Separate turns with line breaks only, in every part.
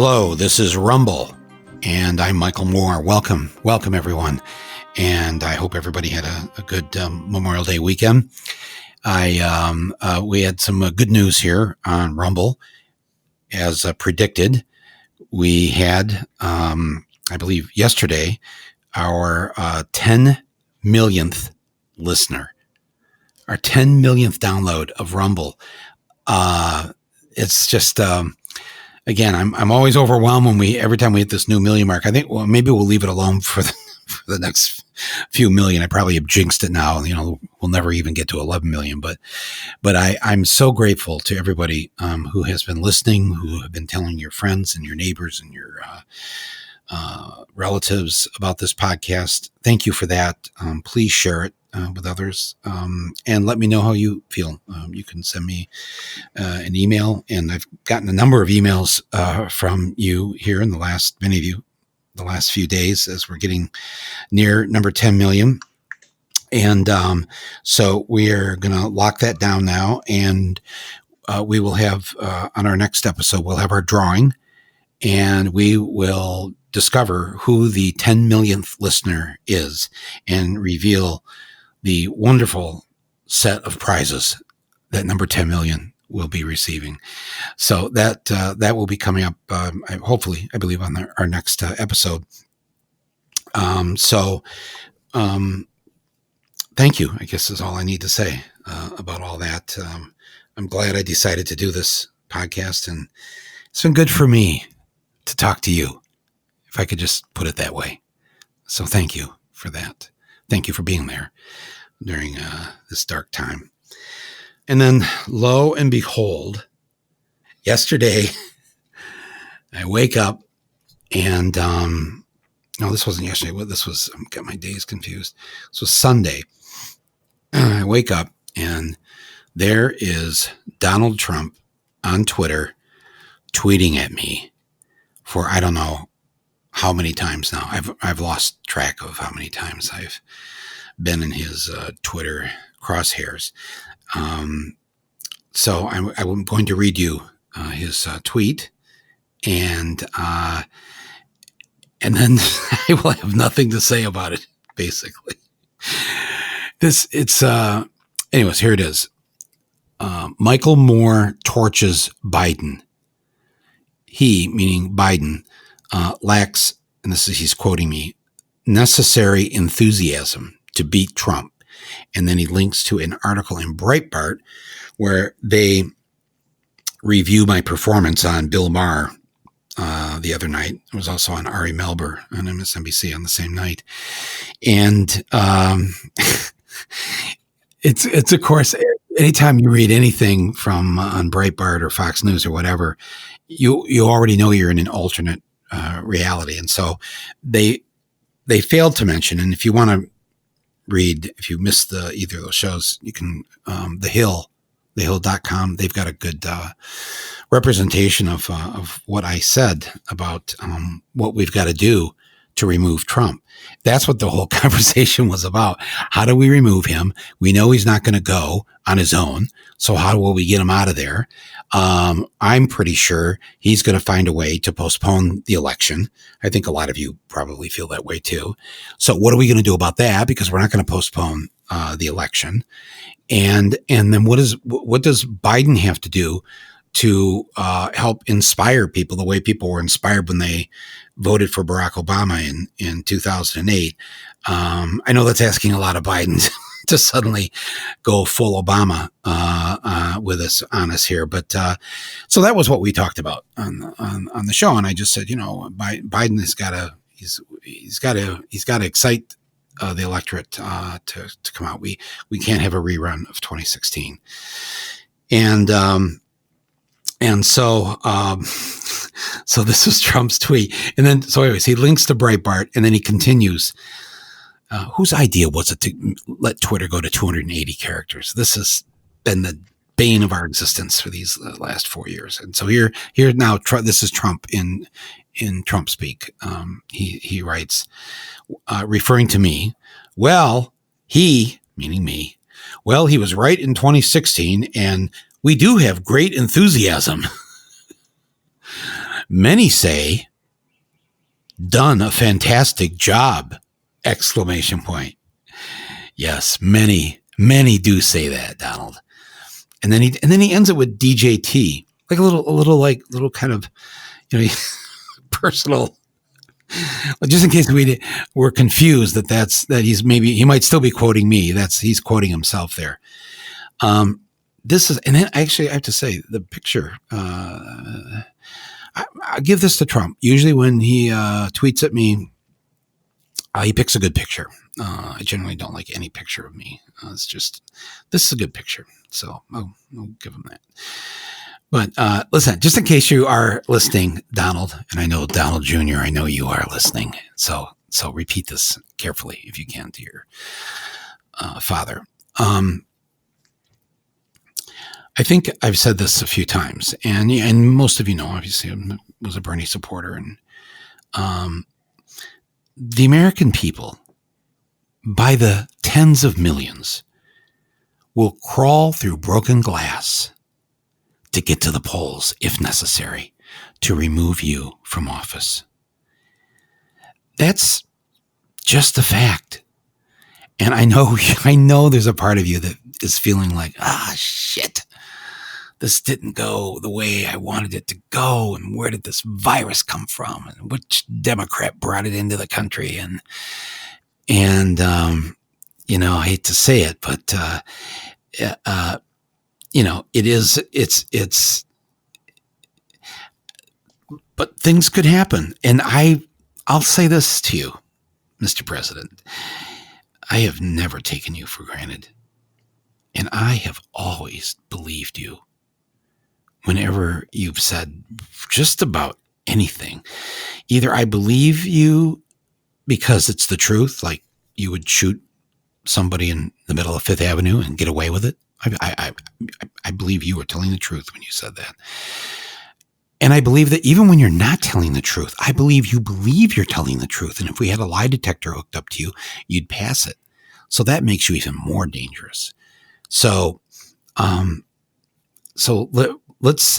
Hello, this is Rumble, and I'm Michael Moore. Welcome, everyone. And I hope everybody had a good Memorial Day weekend. We had some good news here on Rumble. As predicted, we had, I believe yesterday, our 10 millionth listener, our 10 millionth download of Rumble. It's just, again, I'm always overwhelmed every time we hit this new million mark. I think, well, maybe we'll leave it alone for the next few million. I probably have jinxed it now. We'll never even get to 11 million, but I'm so grateful to everybody, who has been listening, who have been telling your friends and your neighbors and your, relatives about this podcast. Thank you for that. Please share it with others, and let me know how you feel. You can send me an email, and I've gotten a number of emails from you here in many of you, the last few days as we're getting near number 10 million. And so we are going to lock that down now, and we will have on our next episode, we'll have our drawing, and we will discover who the 10 millionth listener is and reveal the wonderful set of prizes that number 10 million will be receiving. So that will be coming up, hopefully, I believe, on our next episode. Thank you, I guess, is all I need to say about all that. I'm glad I decided to do this podcast, and it's been good for me to talk to you, if I could just put it that way. So thank you for that. Thank you for being there during this dark time. And then, lo and behold, yesterday, I wake up and, no, this wasn't yesterday. This was, I've got my days confused. This was Sunday. I wake up and there is Donald Trump on Twitter tweeting at me for, I don't know how many times now. I've lost track of how many times I've been in his Twitter crosshairs. So I'm going to read you his tweet, and then I will have nothing to say about it, basically. Anyways, here it is. Michael Moore torches Biden. He, meaning Biden, lacks, and he's quoting me, necessary enthusiasm to beat Trump. And then he links to an article in Breitbart where they review my performance on Bill Maher the other night. It was also on Ari Melber on MSNBC on the same night. And it's of course, anytime you read anything from on Breitbart or Fox News or whatever, you already know you're in an alternate reality. And so they failed to mention, and if you want to read, if you missed either of those shows, you can, thehill.com. They've got a good representation of what I said about what we've got to do to remove Trump. That's what the whole conversation was about. How do we remove him? We know he's not going to go on his own. So how will we get him out of there? I'm pretty sure he's going to find a way to postpone the election. I think a lot of you probably feel that way too. So what are we going to do about that? Because we're not going to postpone the election. And then what does Biden have to do to help inspire people the way people were inspired when they voted for Barack Obama in 2008? I know that's asking a lot of Biden to suddenly go full Obama with us on us here, but so that was what we talked about on the show, and I just said, Biden has got to he's got to excite the electorate to come out. We can't have a rerun of 2016, and so this is Trump's tweet, and then so anyways he links to Breitbart, and then he continues. Whose idea was it to let Twitter go to 280 characters? This has been the bane of our existence for these last 4 years. And so here now, this is Trump in Trump speak. He writes, referring to me, well, he, meaning me, well, he was right in 2016, and we do have great enthusiasm. Many say, done a fantastic job! Exclamation point. Yes, many do say that, Donald. And then he ends it with DJT, like a little kind of, personal, just in case we're confused that he might still be quoting me. He's quoting himself there. This is, and then actually I have to say the picture, I give this to Trump. Usually when he tweets at me, he picks a good picture. I generally don't like any picture of me. This is a good picture. So I'll give him that. But listen, just in case you are listening, Donald, and I know Donald Jr., I know you are listening. So repeat this carefully if you can to your father. I think I've said this a few times, and most of you know, obviously, I was a Bernie supporter, and the American people, by the tens of millions, will crawl through broken glass to get to the polls, if necessary, to remove you from office. That's just a fact. And I know there's a part of you that is feeling like, shit, this didn't go the way I wanted it to go. And where did this virus come from? And which Democrat brought it into the country? And I hate to say it, but, but things could happen. And I'll say this to you, Mr. President. I have never taken you for granted. And I have always believed you whenever you've said just about anything. Either I believe you because it's the truth, like you would shoot somebody in the middle of Fifth Avenue and get away with it. I believe you were telling the truth when you said that. And I believe that even when you're not telling the truth, I believe you're telling the truth. And if we had a lie detector hooked up to you, you'd pass it. So that makes you even more dangerous. So let's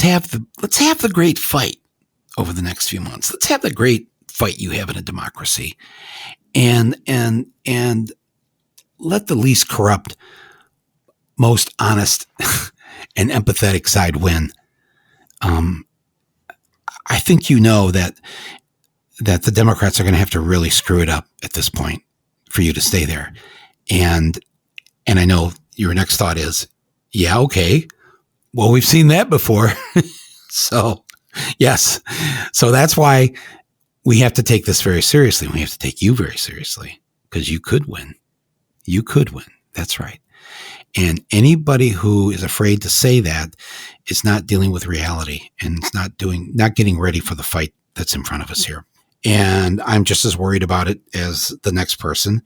have the great fight over the next few months. Let's have the great fight you have in a democracy, and let the least corrupt, most honest, and empathetic side win. I think that the Democrats are going to have to really screw it up at this point for you to stay there. And I know your next thought is, yeah, okay. Well, we've seen that before. So, yes. So that's why we have to take this very seriously. We have to take you very seriously because you could win. You could win. That's right. And anybody who is afraid to say that is not dealing with reality and it's not getting ready for the fight that's in front of us here. And I'm just as worried about it as the next person.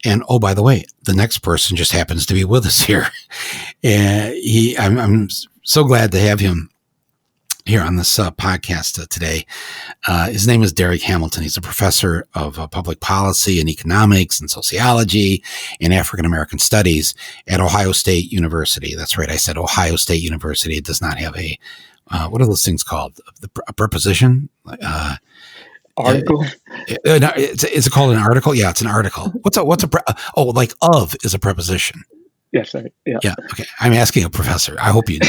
And oh, by the way, the next person just happens to be with us here. And I'm so glad to have him here on this podcast today. His name is Darrick Hamilton. He's a professor of public policy and economics and sociology and African American studies at Ohio State University. That's right. I said Ohio State University. It does not have a, what are those things called? A preposition?
Article?
Is it called an article? Yeah, it's an article. Like of is a preposition.
Yes, yeah.
Yeah. Okay. I'm asking a professor. I hope you know.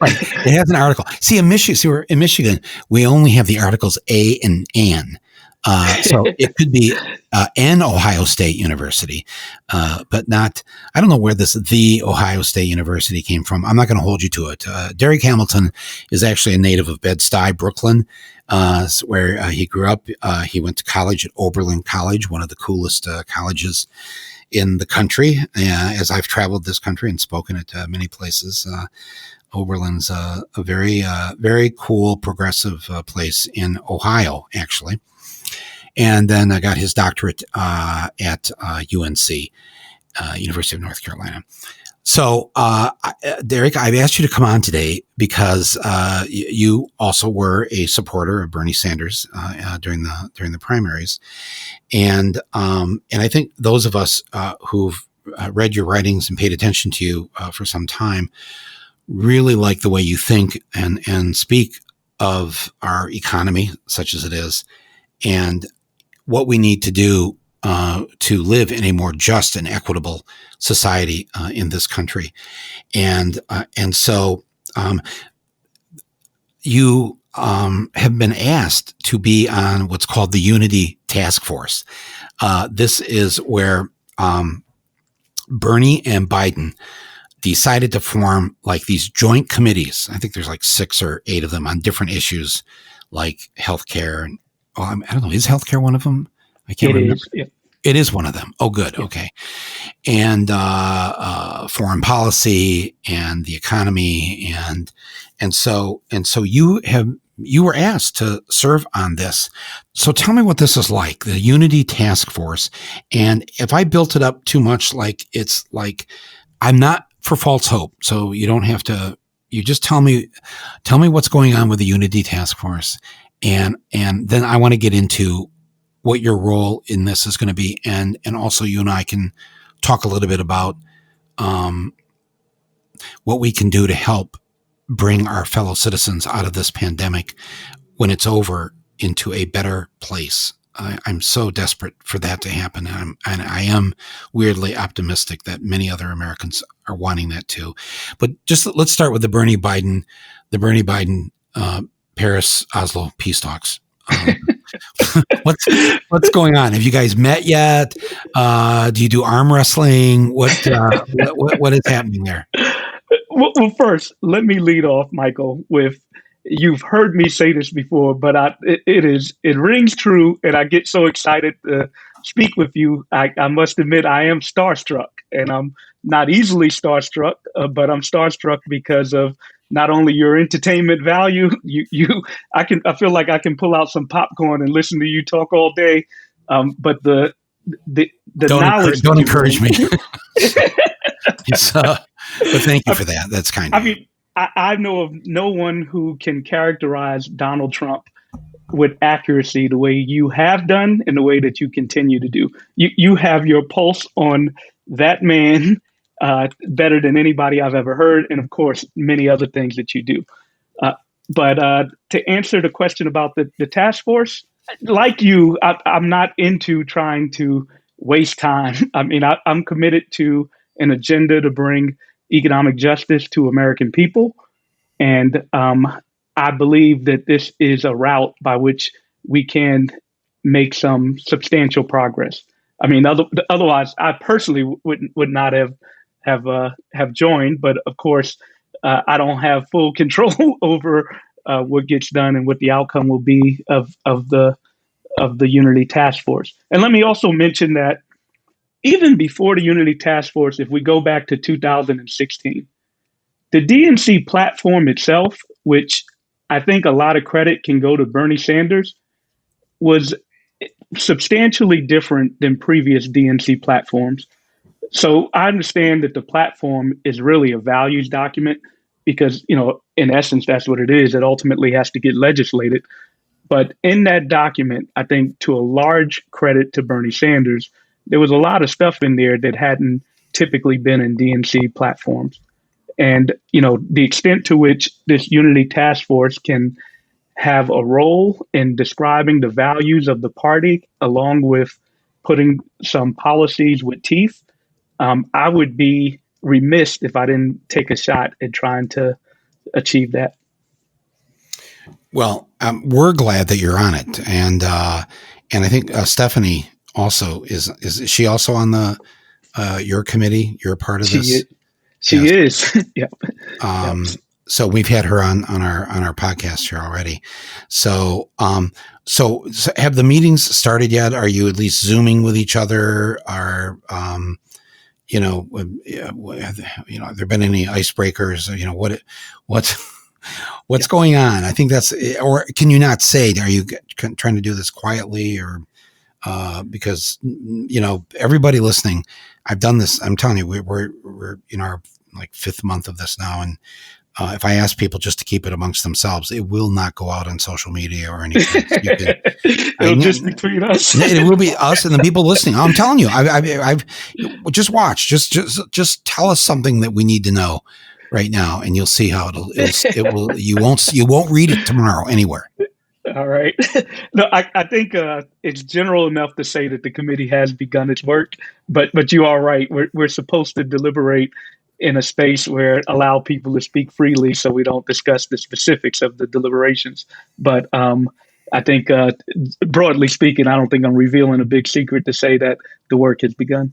Right. It has an article. See, in Michigan, we only have the articles a and an. So it could be an Ohio State University, but not. I don't know where the Ohio State University came from. I'm not going to hold you to it. Darrick Hamilton is actually a native of Bed-Stuy, Brooklyn, where he grew up. He went to college at Oberlin College, one of the coolest colleges in the country. As I've traveled this country and spoken at many places, Oberlin's a very, very cool, progressive place in Ohio, actually. And then I got his doctorate at UNC, University of North Carolina. So, Darrick, I've asked you to come on today because you also were a supporter of Bernie Sanders during the primaries, and I think those of us who've read your writings and paid attention to you for some time really like the way you think and speak of our economy, such as it is, and what we need to do to live in a more just and equitable society in this country. And so you have been asked to be on what's called the Unity Task Force. This is where Bernie and Biden decided to form like these joint committees. I think there's like 6 or 8 of them on different issues like healthcare. And I don't know, is healthcare one of them? I can't remember.
Yeah.
It is one of them. Oh, good.
Yeah.
Okay. And foreign policy and the economy and so you were asked to serve on this. So tell me what this is like, the Unity Task Force. And if I built it up too much, like it's like I'm not for false hope. So you don't have to. You just tell me what's going on with the Unity Task Force, and then I want to get into what your role in this is going to be. And also you and I can talk a little bit about what we can do to help bring our fellow citizens out of this pandemic when it's over into a better place. I'm so desperate for that to happen. And I am weirdly optimistic that many other Americans are wanting that too. But just let's start with the Bernie Biden, Paris, Oslo peace talks. What's going on? Have you guys met yet? Do you do arm wrestling? What is happening there?
Well, first, let me lead off, Michael, with you've heard me say this before, but it rings true, and I get so excited to speak with you. I must admit I am starstruck, and I'm not easily starstruck, but I'm starstruck because of not only your entertainment value. I feel like I can pull out some popcorn and listen to you talk all day. But the knowledge.
Don't encourage me. But thank you for that. That's kind of.
I mean, I know of no one who can characterize Donald Trump with accuracy the way you have done and the way that you continue to do. You have your pulse on that man better than anybody I've ever heard, and of course, many other things that you do. But to answer the question about the task force, like you, I'm not into trying to waste time. I mean, I'm committed to an agenda to bring economic justice to American people. And I believe that this is a route by which we can make some substantial progress. I mean, otherwise, I personally would not have joined. But of course, I don't have full control over what gets done and what the outcome will be of the Unity Task Force. And let me also mention that even before the Unity Task Force, if we go back to 2016, the DNC platform itself, which I think a lot of credit can go to Bernie Sanders, was substantially different than previous DNC platforms. So I understand that the platform is really a values document because, in essence, that's what it is. It ultimately has to get legislated. But in that document, I think to a large credit to Bernie Sanders, there was a lot of stuff in there that hadn't typically been in DNC platforms. And, the extent to which this Unity Task Force can have a role in describing the values of the party, along with putting some policies with teeth, I would be remiss if I didn't take a shot at trying to achieve that.
Well, we're glad that you're on it. And I think Stephanie also is she also on the your committee? You're a part of this?
She is. Yep.
So we've had her on our podcast here already. So have the meetings started yet? Are you at least Zooming with each other? Have there been any icebreakers? What's going on? I think that's, or can you not say? Are you trying to do this quietly, or because everybody listening? I've done this. I'm telling you, we're in our like 5th month of this now, and if I ask people just to keep it amongst themselves, it will not go out on social media or anything.
It'll just be between us.
It will be us and the people listening. I'm telling you, I've just watch. Just tell us something that we need to know. right now, and you'll see how it will. You won't read it tomorrow anywhere.
All right. No, I think it's general enough to say that the committee has begun its work, but you are right. We're supposed to deliberate in a space where allow people to speak freely, so we don't discuss the specifics of the deliberations. But I think, broadly speaking, I don't think I'm revealing a big secret to say that the work has begun.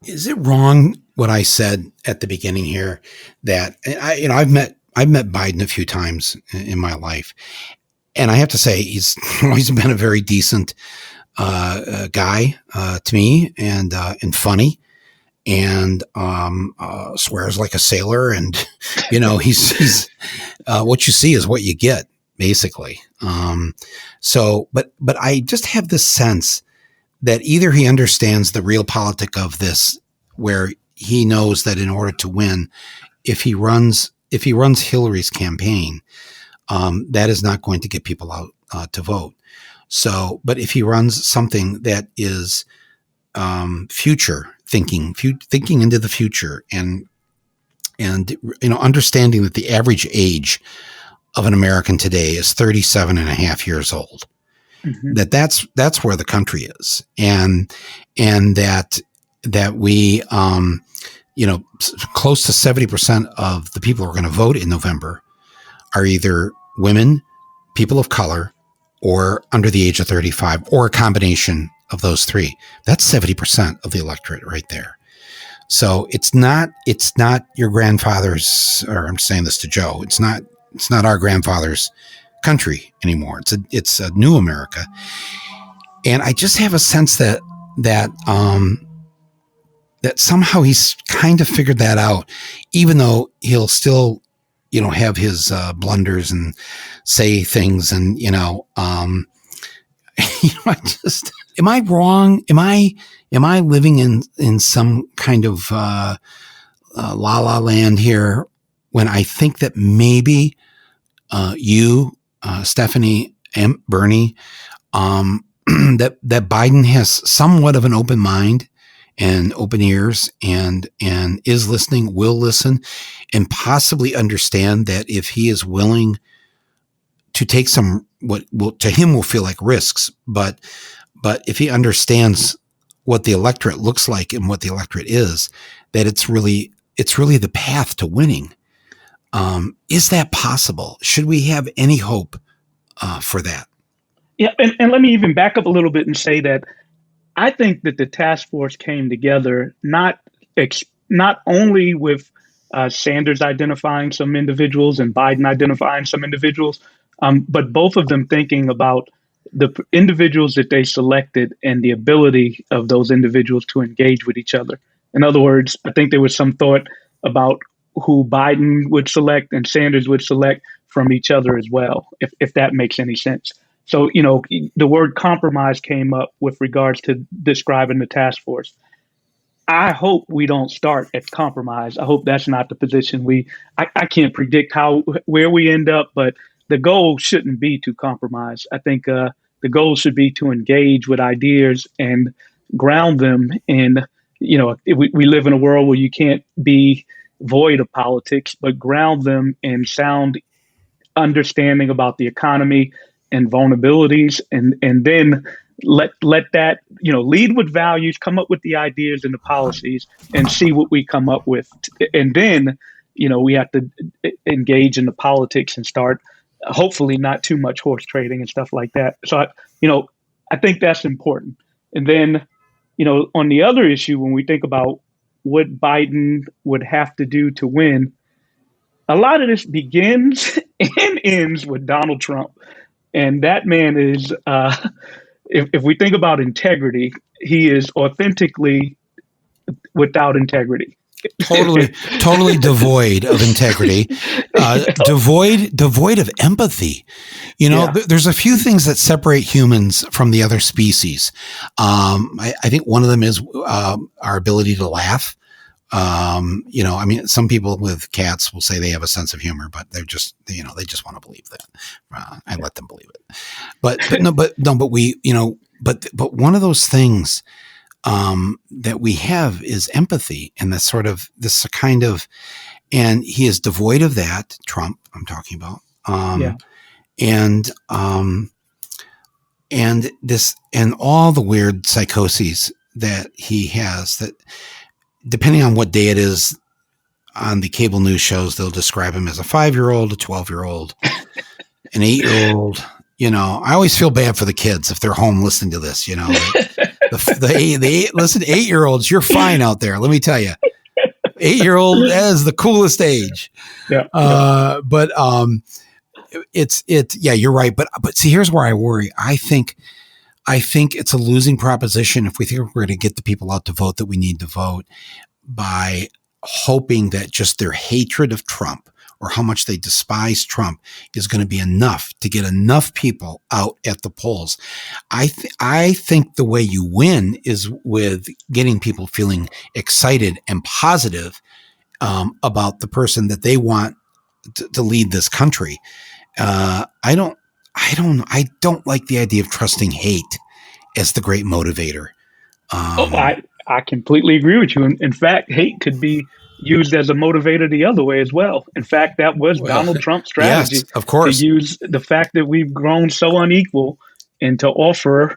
Is it wrong what I said at the beginning here that I've met Biden a few times in my life, and I have to say he's always been a very decent guy to me, and funny, and swears like a sailor, and he's what you see is what you get, basically. But I just have this sense that either he understands the real politic of this, where he knows that in order to win, if he runs Hillary's campaign, that is not going to get people out to vote. So, but if he runs something that is future thinking into the future, and understanding that the average age of an American today is 37 and a half years old. Mm-hmm. That's where the country is, and that we, close to 70% of the people who are going to vote in November are either women, people of color, or under the age of 35, or a combination of those three. That's 70% of the electorate right there. So it's not your grandfather's, or I'm saying this to Joe, it's not our grandfather's country anymore. It's a new America. And I just have a sense that somehow he's kind of figured that out, even though he'll still, have his blunders and say things, and am I wrong? Am I living in some kind of la la land here when I think that maybe you, Stephanie and Bernie, that Biden has somewhat of an open mind and open ears, and is listening, will listen, and possibly understand that if he is willing to take some, what will, to him will feel like risks, but if he understands what the electorate looks like and what the electorate is, that it's really the path to winning. Is that possible? Should we have any hope for that?
Yeah, and let me even back up a little bit and say that I think that the task force came together not only with Sanders identifying some individuals and Biden identifying some individuals, but both of them thinking about the individuals that they selected and the ability of those individuals to engage with each other. In other words, I think there was some thought about who Biden would select and Sanders would select from each other as well, if that makes any sense. So, the word compromise came up with regards to describing the task force. I hope we don't start at compromise. I hope that's not the position I can't predict where we end up, but the goal shouldn't be to compromise. I think the goal should be to engage with ideas and ground them in, we live in a world where you can't be void of politics, but ground them in sound understanding about the economy and vulnerabilities, and then let that, lead with values, come up with the ideas and the policies, and see what we come up with. And then, we have to engage in the politics and start, hopefully not too much horse trading and stuff like that. So, I think that's important. And then, on the other issue, when we think about what Biden would have to do to win, a lot of this begins and ends with Donald Trump. And that man is, if we think about integrity, he is authentically without integrity.
Totally devoid of integrity, devoid of empathy. There's a few things that separate humans from the other species. I think one of them is our ability to laugh. Some people with cats will say they have a sense of humor, but they're just, they just want to believe that. I let them believe it. But one of those things that we have is empathy, and this kind of And he is devoid of that. Trump, I'm talking about.
Yeah.
And this, and all the weird psychoses that he has, that depending on what day it is on the cable news shows, they'll describe him as a 5-year-old, a 12-year-old, an 8-year-old. You know, I always feel bad for the kids if they're home listening to this, you know, listen, 8-year-olds, you're fine out there. Let me tell you, 8-year-old, that is the coolest age.
Yeah.
But yeah, you're right. But see, here's where I worry. I think it's a losing proposition if we think we're going to get the people out to vote that we need to vote by hoping that just their hatred of Trump or how much they despise Trump is going to be enough to get enough people out at the polls. I think the way you win is with getting people feeling excited and positive about the person that they want to lead this country. I don't like the idea of trusting hate as the great motivator.
I completely agree with you. In fact, hate could be used as a motivator the other way as well. In fact, that was Donald Trump's strategy.
Yes, of course.
To use the fact that we've grown so unequal and to offer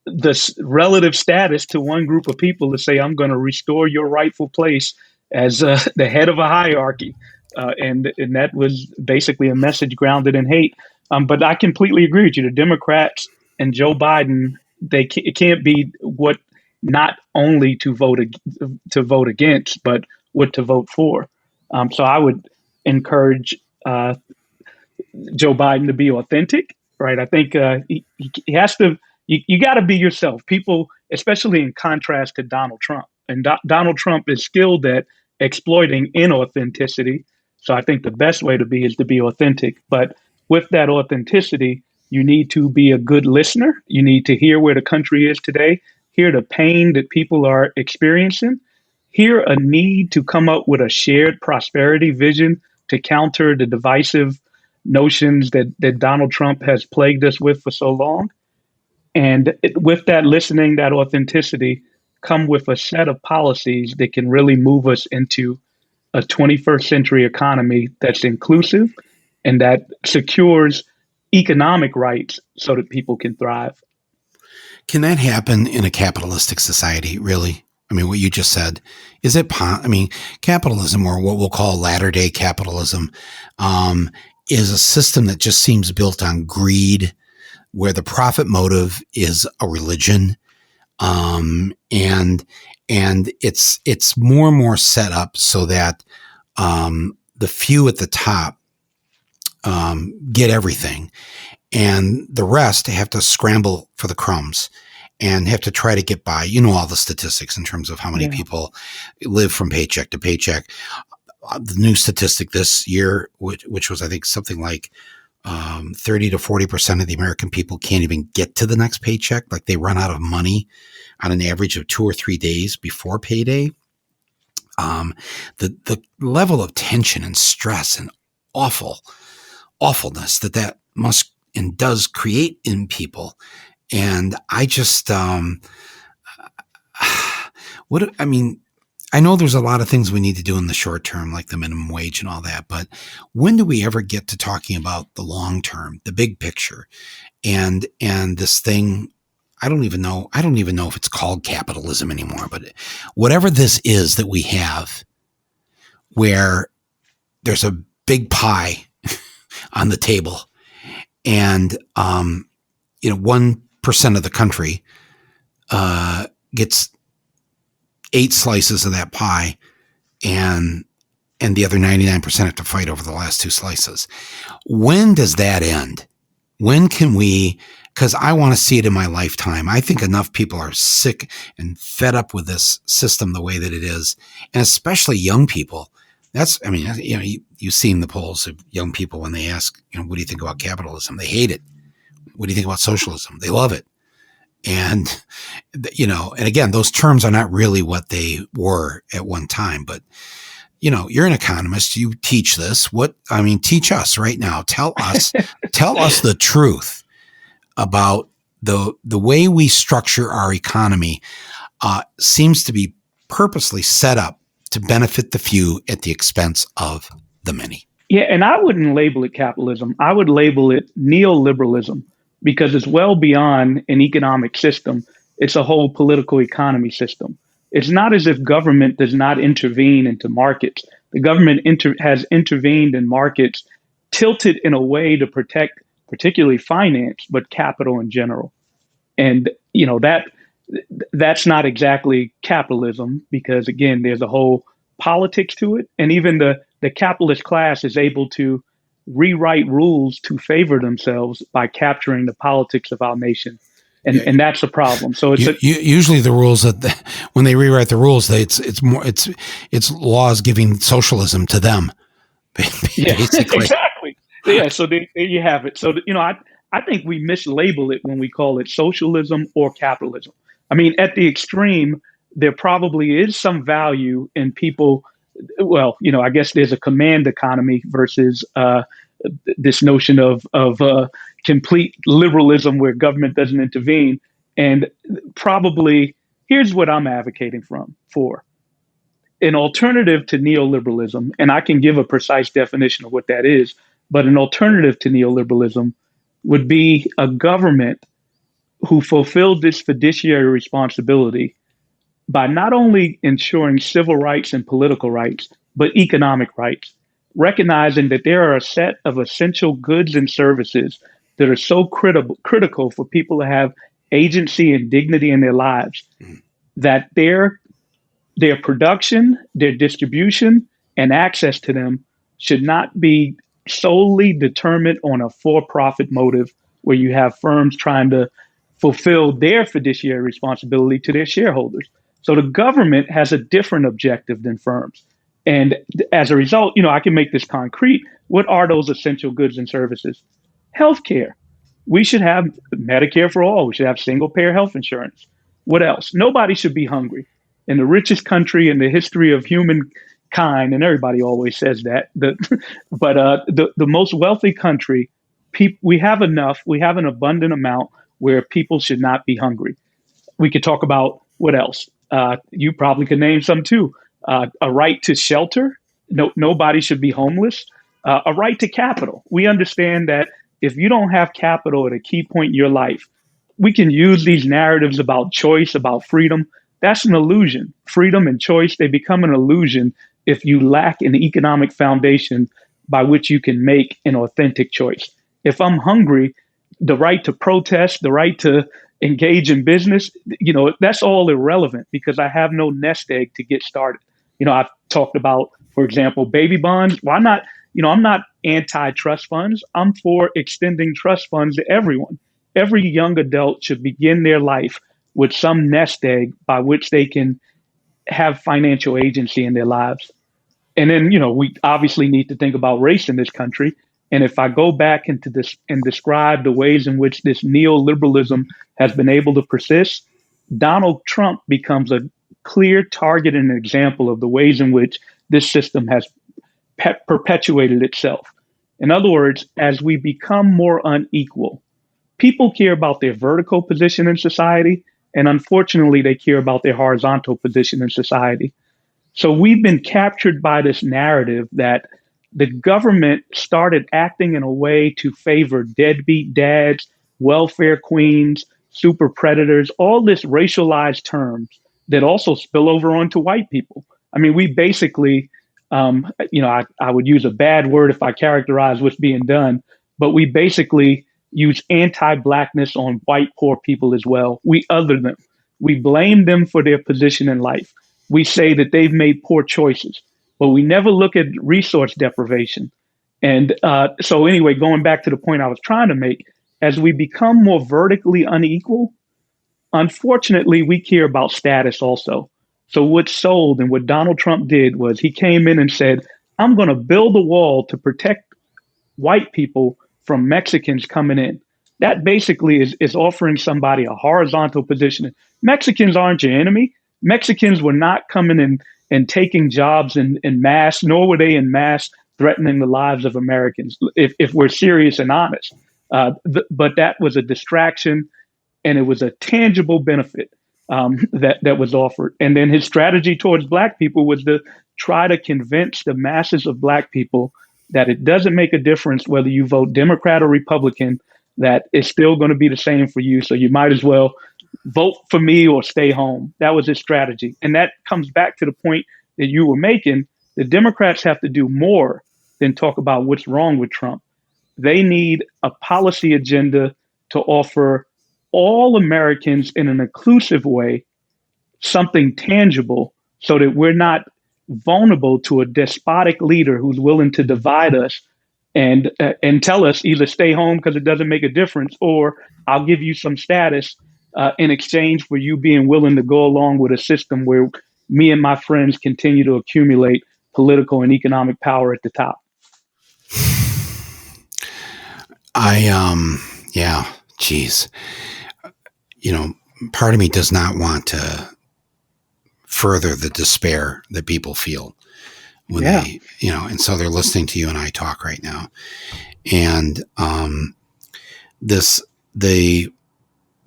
this relative status to one group of people to say, I'm going to restore your rightful place as the head of a hierarchy. And that was basically a message grounded in hate. But I completely agree with you. The Democrats and Joe Biden, it can't be what not only to vote against, but what to vote for. So I would encourage Joe Biden to be authentic, right? I think he has to. You got to be yourself. People, especially in contrast to Donald Trump, and Donald Trump is skilled at exploiting inauthenticity. So I think the best way to be is to be authentic. But with that authenticity, you need to be a good listener. You need to hear where the country is today, hear the pain that people are experiencing, hear a need to come up with a shared prosperity vision to counter the divisive notions that Donald Trump has plagued us with for so long. And with that listening, that authenticity, come with a set of policies that can really move us into a 21st century economy that's inclusive and that secures economic rights so that people can thrive.
Can that happen in a capitalistic society, really? I mean, what you just said, is it, capitalism, or what we'll call latter-day capitalism, is a system that just seems built on greed, where the profit motive is a religion. And it's more and more set up so that the few at the top get everything, and the rest have to scramble for the crumbs and have to try to get by. You know all the statistics in terms of how many people live from paycheck to paycheck. The new statistic this year, which was, I think, something like 30 to 40% of the American people can't even get to the next paycheck. Like, they run out of money on an average of 2 or 3 days before payday. The level of tension and stress and awfulness that must and does create in people. And I just, I know there's a lot of things we need to do in the short term, like the minimum wage and all that, but when do we ever get to talking about the long term, the big picture, and this thing? I don't even know if it's called capitalism anymore, but whatever this is that we have, where there's a big pie on the table, and 1% of the country gets 8 slices of that pie, and the other 99% have to fight over the last 2 slices. When does that end? When can we? Because I want to see it in my lifetime. I think enough people are sick and fed up with this system the way that it is, and especially young people. You've seen the polls of young people when they ask, what do you think about capitalism? They hate it. What do you think about socialism? They love it. And, and again, those terms are not really what they were at one time, but, you're an economist. You teach this. Teach us right now. Tell us the truth about the way we structure our economy. Seems to be purposely set up to benefit the few at the expense of the many.
Yeah, and I wouldn't label it capitalism. I would label it neoliberalism because it's well beyond an economic system. It's a whole political economy system. It's not as if government does not intervene into markets. The government has intervened in markets tilted in a way to protect particularly finance, but capital in general. And that's not exactly capitalism because again, there's a whole politics to it, and even the capitalist class is able to rewrite rules to favor themselves by capturing the politics of our nation. And that's a problem. So
usually the rules when they rewrite the rules, it's laws giving socialism to them, basically.
Exactly. Yeah. So there you have it. So I think we mislabel it when we call it socialism or capitalism. I mean, at the extreme, there probably is some value in people. Well, I guess there's a command economy versus this notion of complete liberalism where government doesn't intervene. And probably here's what I'm advocating for an alternative to neoliberalism. And I can give a precise definition of what that is, but an alternative to neoliberalism would be a government who fulfilled this fiduciary responsibility by not only ensuring civil rights and political rights, but economic rights, recognizing that there are a set of essential goods and services that are so critical for people to have agency and dignity in their lives, that their production, their distribution, and access to them should not be solely determined on a for-profit motive where you have firms trying to fulfill their fiduciary responsibility to their shareholders. So the government has a different objective than firms. And as a result, I can make this concrete. What are those essential goods and services? Healthcare. We should have Medicare for all. We should have single payer health insurance. What else? Nobody should be hungry. In the richest country in the history of humankind, and everybody always says that, but the most wealthy country, we have enough, we have an abundant amount where people should not be hungry. We could talk about what else. You probably could name some too. A right to shelter. Nobody should be homeless. A right to capital. We understand that if you don't have capital at a key point in your life, we can use these narratives about choice, about freedom. That's an illusion. Freedom and choice, they become an illusion if you lack an economic foundation by which you can make an authentic choice. If I'm hungry, the right to protest, the right to engage in business, that's all irrelevant because I have no nest egg to get started. I've talked about, for example, baby bonds. Why not? I'm not anti-trust funds. I'm for extending trust funds to everyone. Every young adult should begin their life with some nest egg by which they can have financial agency in their lives. And then, we obviously need to think about race in this country. And if I go back into this and describe the ways in which this neoliberalism has been able to persist, Donald Trump becomes a clear target and example of the ways in which this system has perpetuated itself. In other words, as we become more unequal, people care about their vertical position in society, and unfortunately, they care about their horizontal position in society. So we've been captured by this narrative that the government started acting in a way to favor deadbeat dads, welfare queens, super predators, all this racialized terms that also spill over onto white people. I mean, we basically, I would use a bad word if I characterize what's being done, but we basically use anti-Blackness on white poor people as well. We other them. We blame them for their position in life. We say that they've made poor choices, but we never look at resource deprivation. And so anyway, going back to the point I was trying to make, as we become more vertically unequal, unfortunately, we care about status also. So what's sold and what Donald Trump did was he came in and said, I'm going to build a wall to protect white people from Mexicans coming in. That basically is offering somebody a horizontal position. Mexicans aren't your enemy. Mexicans were not coming in and taking jobs in mass, nor were they in mass threatening the lives of Americans, if we're serious and honest. But that was a distraction, and it was a tangible benefit. that was offered. And then his strategy towards Black people was to try to convince the masses of Black people that it doesn't make a difference whether you vote Democrat or Republican, that it's still going to be the same for you. So you might as well vote for me or stay home. That was his strategy. And that comes back to the point that you were making. The Democrats have to do more than talk about what's wrong with Trump. They need a policy agenda to offer all Americans in an inclusive way something tangible so that we're not vulnerable to a despotic leader who's willing to divide us and tell us either stay home because it doesn't make a difference, or I'll give you some status in exchange for you being willing to go along with a system where me and my friends continue to accumulate political and economic power at the top.
Yeah, geez. Part of me does not want to further the despair that people feel when they, and so they're listening to you and I talk right now. And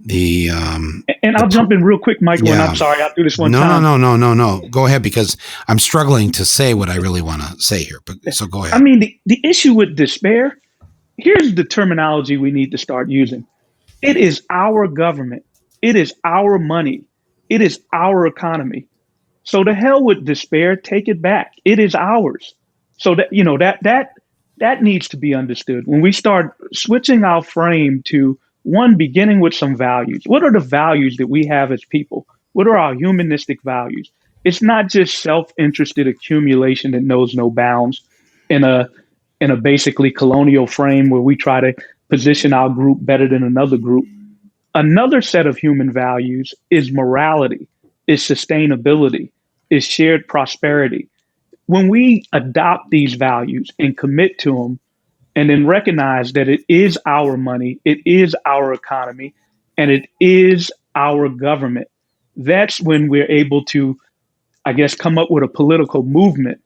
and
I'll jump in real quick, Michael, and I'm sorry, I'll do this one time.
No. Go ahead, because I'm struggling to say what I really want to say here. But so go ahead.
I mean, the issue with despair, here's the terminology we need to start using. It is our government. It is our money. It is our economy. So to hell with despair, take it back. It is ours. So that needs to be understood. When we start switching our frame to one, beginning with some values. What are the values that we have as people? What are our humanistic values? It's not just self-interested accumulation that knows no bounds in a basically colonial frame where we try to position our group better than another group. Another set of human values is morality, is sustainability, is shared prosperity. When we adopt these values and commit to them, and then recognize that it is our money, it is our economy, and it is our government, that's when we're able to, I guess, come up with a political movement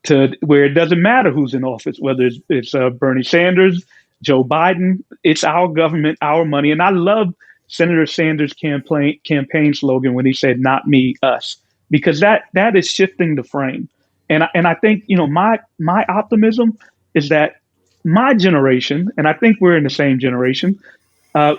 to where it doesn't matter who's in office, whether it's Bernie Sanders, Joe Biden, it's our government, our money. And I love Senator Sanders' campaign slogan when he said, "Not me, us," because that is shifting the frame. And I think, my optimism is that my generation, and I think we're in the same generation,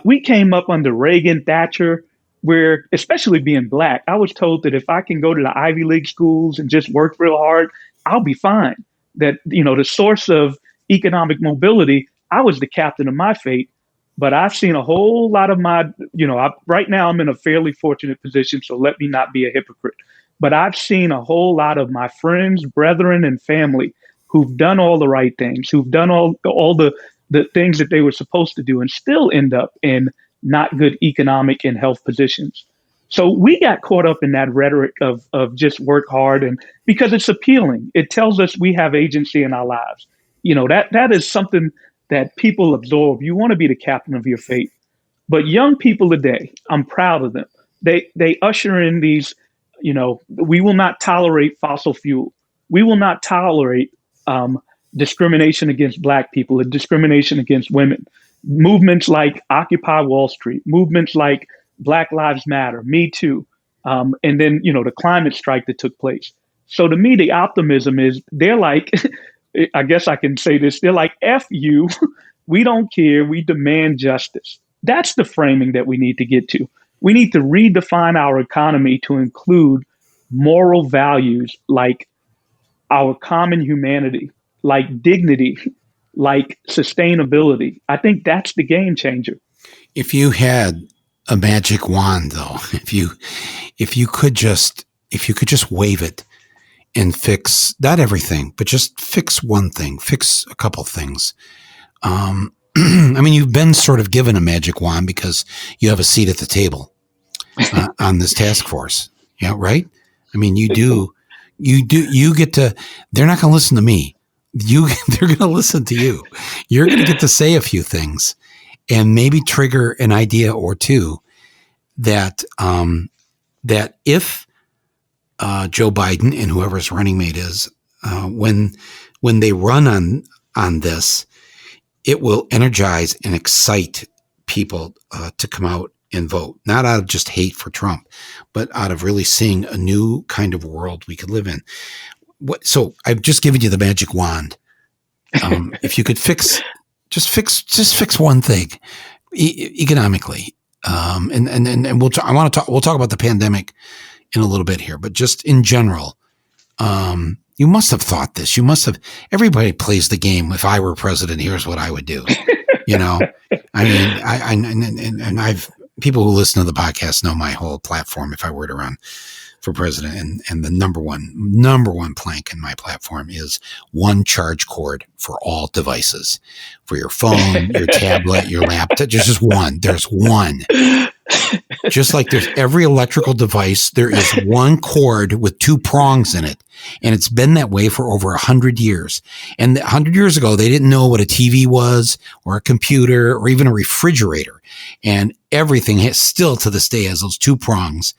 we came up under Reagan, Thatcher, where, especially being Black, I was told that if I can go to the Ivy League schools and just work real hard, I'll be fine. That, the source of economic mobility, I was the captain of my fate. But I've seen a whole lot of right now I'm in a fairly fortunate position, so let me not be a hypocrite. But I've seen a whole lot of my friends, brethren, and family who've done all the right things, who've done all the things that they were supposed to do and still end up in not good economic and health positions. So we got caught up in that rhetoric of just work hard, and because it's appealing, it tells us we have agency in our lives. That is something that people absorb. You want to be the captain of your fate. But young people today, I'm proud of them. They usher in these, we will not tolerate fossil fuel. We will not tolerate discrimination against Black people and discrimination against women. Movements like Occupy Wall Street, movements like Black Lives Matter, Me Too, and then, the climate strike that took place. So to me, the optimism is they're like, I guess I can say this, they're like, F you, we don't care, we demand justice. That's the framing that we need to get to. We need to redefine our economy to include moral values like our common humanity, like dignity, like sustainability. I think that's the game changer.
If you had a magic wand, though, if you could just wave it and fix not everything, but just fix one thing, fix a couple things. I mean, you've been sort of given a magic wand because you have a seat at the table on this task force. Yeah, right. I mean, you get to. They're not going to listen to me. They're going to listen to you. You're going to get to say a few things and maybe trigger an idea or two that if Joe Biden and whoever's running mate is, when they run on this, it will energize and excite people to come out and vote, not out of just hate for Trump, but out of really seeing a new kind of world we could live in. So I've just given you the magic wand. If you could fix one thing economically, and we'll talk about the pandemic in a little bit here, but just in general, you must have thought this. Everybody plays the game. If I were president, here's what I would do. I mean, I've people who listen to the podcast know my whole platform. If I were to run for president, and the number one plank in my platform is one charge cord for all devices, for your phone, your tablet, your laptop. There's just one. There's one. Just like there's every electrical device, there is one cord with two prongs in it. And it's been that way for over 100 years. And 100 years ago, they didn't know what a TV was or a computer or even a refrigerator. And everything still to this day has those two prongs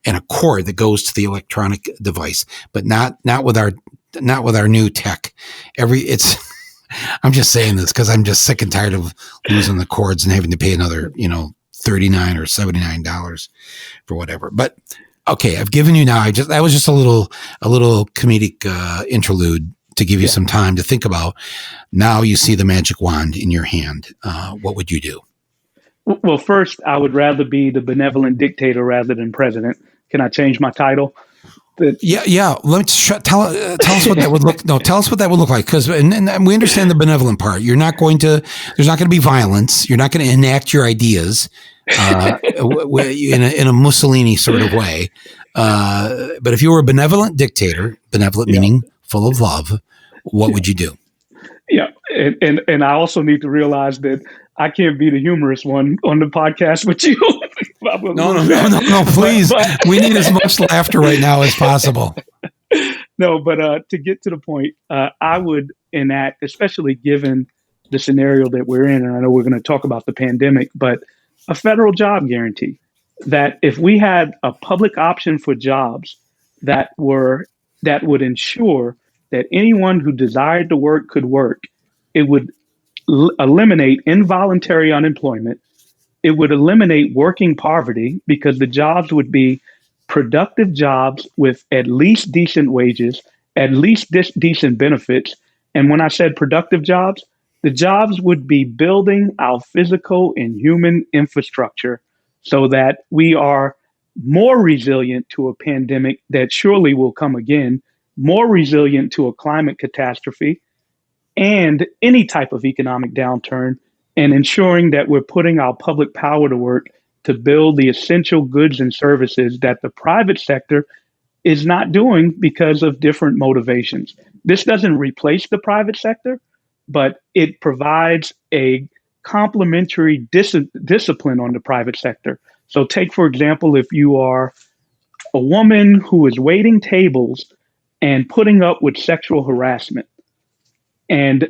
and a cord that goes to the electronic device, but not with our new tech. I'm just saying this because I'm just sick and tired of losing the cords and having to pay another, $39 or $79 for whatever. But okay, I've given you now. That was just a little comedic interlude to give you some time to think about. Now you see the magic wand in your hand. What would you do?
Well, first, I would rather be the benevolent dictator rather than president. Can I change my title?
Yeah. Let me tell us what that would look. No, tell us what that would look like. Because and we understand the benevolent part. There's not going to be violence. You're not going to enact your ideas in a Mussolini sort of way. But if you were a benevolent dictator, meaning full of love, what would you do?
Yeah, and I also need to realize that I can't be the humorous one on the podcast with you.
No, please. But we need as much laughter right now as possible.
No, but to get to the point, I would enact, especially given the scenario that we're in, and I know we're going to talk about the pandemic, but a federal job guarantee that if we had a public option for jobs that would ensure that anyone who desired to work could work, it would eliminate involuntary unemployment. It would eliminate working poverty because the jobs would be productive jobs with at least decent wages, at least decent benefits. And when I said productive jobs, the jobs would be building our physical and human infrastructure so that we are more resilient to a pandemic that surely will come again, more resilient to a climate catastrophe, and any type of economic downturn, and ensuring that we're putting our public power to work to build the essential goods and services that the private sector is not doing because of different motivations. This doesn't replace the private sector, but it provides a complementary discipline on the private sector. So take, for example, if you are a woman who is waiting tables and putting up with sexual harassment, and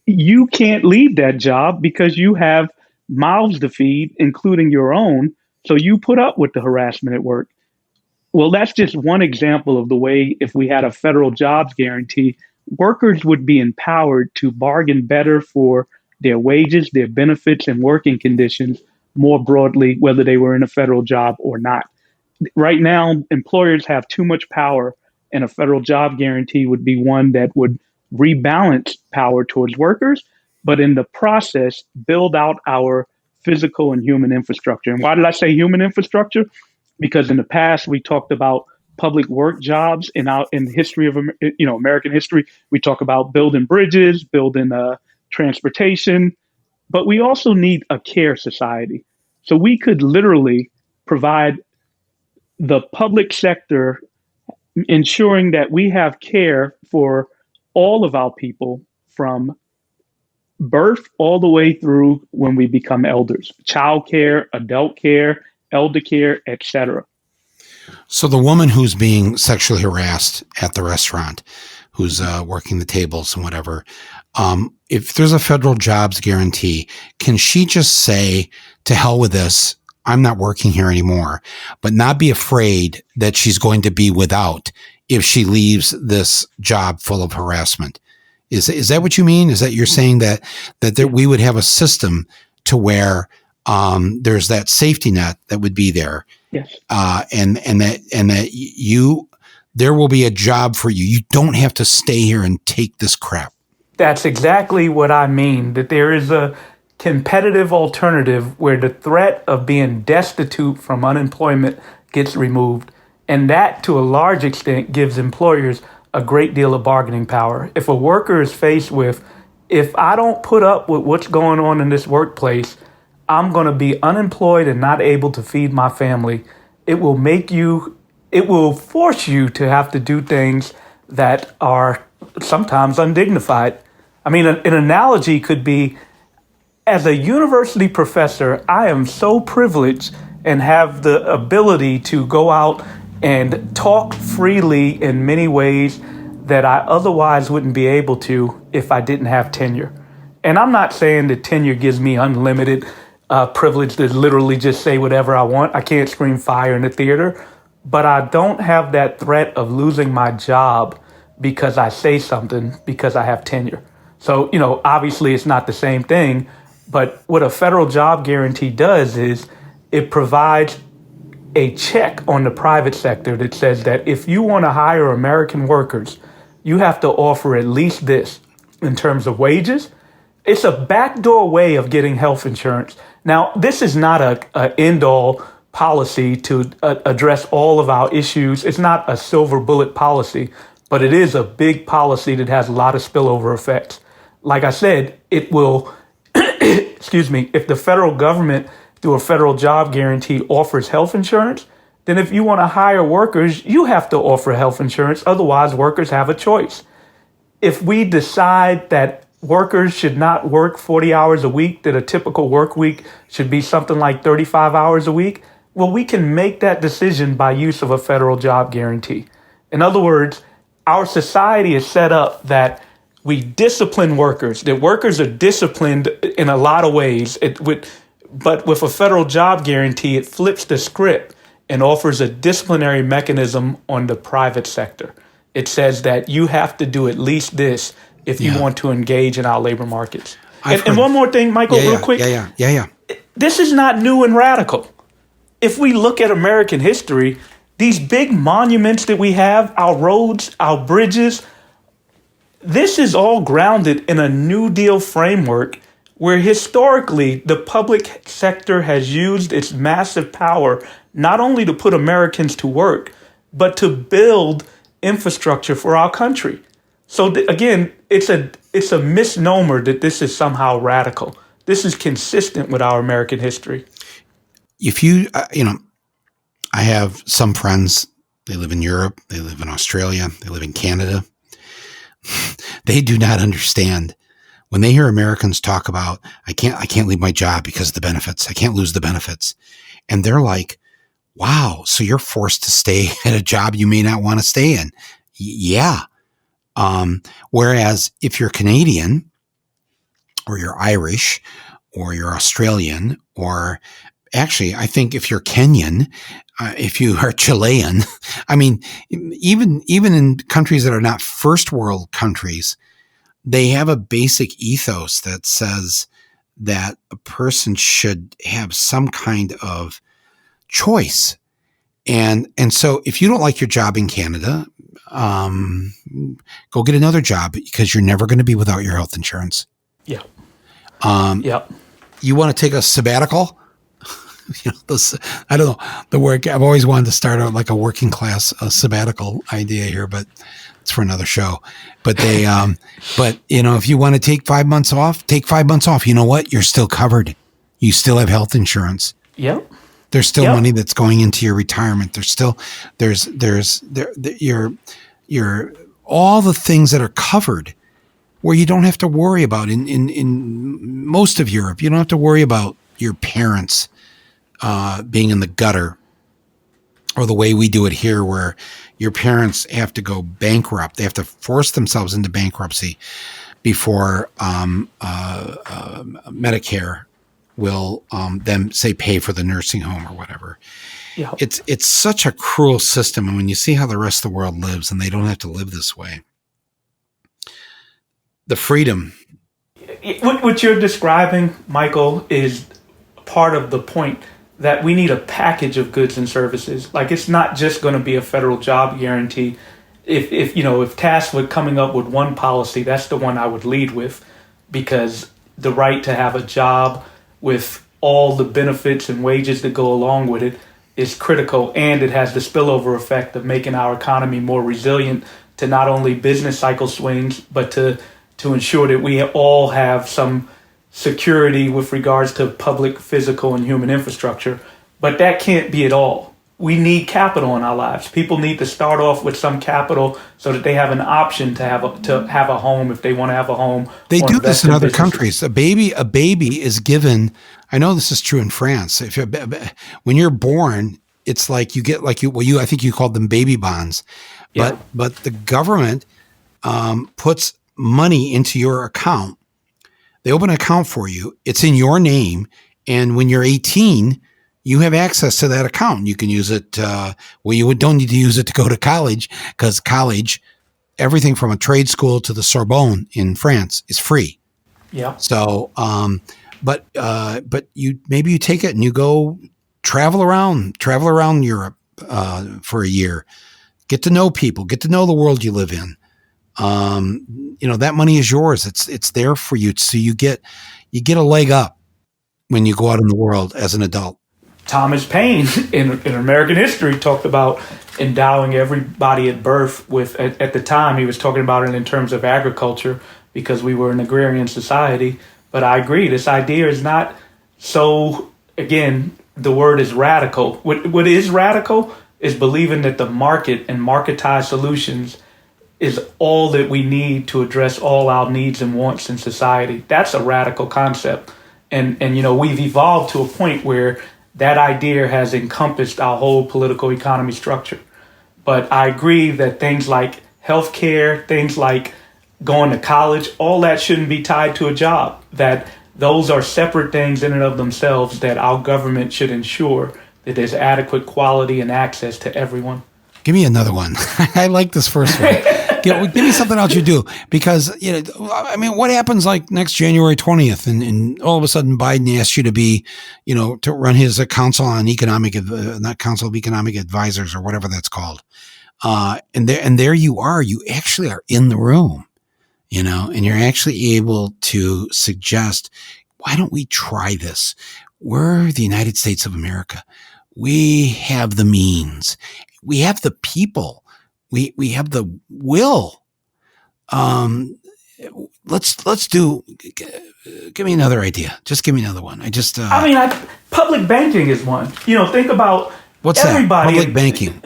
you can't leave that job because you have mouths to feed, including your own. So you put up with the harassment at work. Well, that's just one example of the way, if we had a federal jobs guarantee, workers would be empowered to bargain better for their wages, their benefits, and working conditions more broadly, whether they were in a federal job or not. Right now, employers have too much power, and a federal job guarantee would be one that would rebalance power towards workers, but in the process, build out our physical and human infrastructure. And why did I say human infrastructure? Because in the past, we talked about public work jobs in the history of American history. We talk about building bridges, building transportation, but we also need a care society. So we could literally provide the public sector ensuring that we have care for all of our people from birth all the way through when we become elders, child care, adult care, elder care, etc.
So the woman who's being sexually harassed at the restaurant, who's working the tables and whatever, if there's a federal jobs guarantee, can she just say, to hell with this, I'm not working here anymore, but not be afraid that she's going to be without if she leaves this job full of harassment? Is that what you mean? Is that you're saying that we would have a system to where there's that safety net that would be there.
Yes.
And that there will be a job for you. You don't have to stay here and take this crap.
That's exactly what I mean, that there is a competitive alternative where the threat of being destitute from unemployment gets removed. And that, to a large extent, gives employers a great deal of bargaining power. If a worker is faced with, if I don't put up with what's going on in this workplace, I'm going to be unemployed and not able to feed my family, it will force you to have to do things that are sometimes undignified. I mean, an analogy could be, as a university professor, I am so privileged and have the ability to go out and talk freely in many ways that I otherwise wouldn't be able to if I didn't have tenure. And I'm not saying that tenure gives me unlimited privilege to literally just say whatever I want. I can't scream fire in the theater, but I don't have that threat of losing my job because I say something because I have tenure. So, obviously it's not the same thing, but what a federal job guarantee does is it provides a check on the private sector that says that if you want to hire American workers, you have to offer at least this in terms of wages. It's a backdoor way of getting health insurance. Now, this is not a end-all policy to address all of our issues. It's not a silver bullet policy, but it is a big policy that has a lot of spillover effects. Like I said, it will, if the federal government through a federal job guarantee offers health insurance, then if you want to hire workers, you have to offer health insurance. Otherwise, workers have a choice. If we decide that workers should not work 40 hours a week, that a typical work week should be something like 35 hours a week, well, we can make that decision by use of a federal job guarantee. In other words, our society is set up that we discipline workers, that workers are disciplined in a lot of ways. But with a federal job guarantee, it flips the script and offers a disciplinary mechanism on the private sector. It says that you have to do at least this if you want to engage in our labor markets. And one more thing, Michael, real quick.
Yeah.
This is not new and radical. If we look at American history, these big monuments that we have, our roads, our bridges, this is all grounded in a New Deal framework where historically the public sector has used its massive power not only to put Americans to work, but to build infrastructure for our country. So again, it's a misnomer that this is somehow radical. This is consistent with our American history.
If you, I have some friends, they live in Europe, they live in Australia, they live in Canada. They do not understand when they hear Americans talk about, I can't leave my job because of the benefits. I can't lose the benefits. And they're like, wow, so you're forced to stay at a job you may not want to stay in. Yeah. Whereas if you're Canadian or you're Irish or you're Australian, or actually, I think if you're Kenyan, if you are Chilean, I mean, even in countries that are not first world countries, they have a basic ethos that says that a person should have some kind of choice. And so if you don't like your job in Canada, go get another job because you're never going to be without your health insurance.
Yeah.
You want to take a sabbatical? I don't know the work. I've always wanted to start out like a working class sabbatical idea here, but it's for another show. But they, if you want to take 5 months off, take 5 months off. You know what? You're still covered. You still have health insurance.
Yep.
There's still money that's going into your retirement. There's all the things that are covered where you don't have to worry about in most of Europe. You don't have to worry about your parents being in the gutter, or the way we do it here, where your parents have to go bankrupt. They have to force themselves into bankruptcy before Medicare will then say pay for the nursing home or whatever.
Yeah.
It's such a cruel system, and when you see how the rest of the world lives, and they don't have to live this way, the freedom.
What you're describing, Michael, is part of the point that we need a package of goods and services. Like, it's not just going to be a federal job guarantee. If tasked with coming up with one policy, that's the one I would lead with, because the right to have a job with all the benefits and wages that go along with it is critical, and it has the spillover effect of making our economy more resilient to not only business cycle swings, but to ensure that we all have some security with regards to public, physical, and human infrastructure. But that can't be it all. We need capital in our lives. People need to start off with some capital so that they have an option to have a home if they want to have a home.
They do this in other countries. A baby is given. I know this is true in France. When you're born, it's like you get I think you called them baby bonds, but the government puts money into your account. They open an account for you. It's in your name, and when you're 18, you have access to that account. You can use it. Don't need to use it to go to college, because college, everything from a trade school to the Sorbonne in France, is free.
Yeah.
So, but you take it and you go travel around Europe for a year, get to know people, get to know the world you live in. That money is yours. It's there for you. So you get a leg up when you go out in the world as an adult.
Thomas Paine in American history talked about endowing everybody at birth with, at the time he was talking about it in terms of agriculture, because we were an agrarian society. But I agree, this idea is not so, again, the word is radical. What is radical is believing that the market and marketized solutions is all that we need to address all our needs and wants in society. That's a radical concept. And we've evolved to a point where that idea has encompassed our whole political economy structure. But I agree that things like healthcare, things like going to college, all that shouldn't be tied to a job. That those are separate things in and of themselves, that our government should ensure that there's adequate quality and access to everyone.
Give me another one. I like this first one. Give me something else you do, because what happens like next January 20th, and all of a sudden Biden asks you to be, to run his council on not Council of Economic Advisors or whatever that's called, and there you are. You actually are in the room, and you're actually able to suggest, why don't we try this? We're the United States of America. We have the means. We have the people. We have the will. Let's do. Give me another idea. Just give me another one.
Public banking is one. Think about
what's
everybody.
That? Public banking.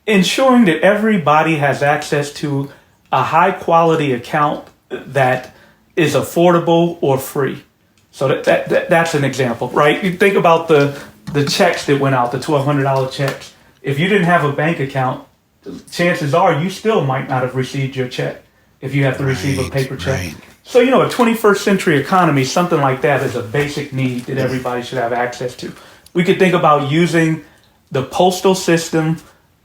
Ensuring that everybody has access to a high quality account that is affordable or free. So that's an example, right? You think about the checks that went out, the $1,200 checks. If you didn't have a bank account, chances are you still might not have received your check if you have to receive a paper check. Right. So, a 21st century economy, something like that is a basic need that everybody should have access to. We could think about using the postal system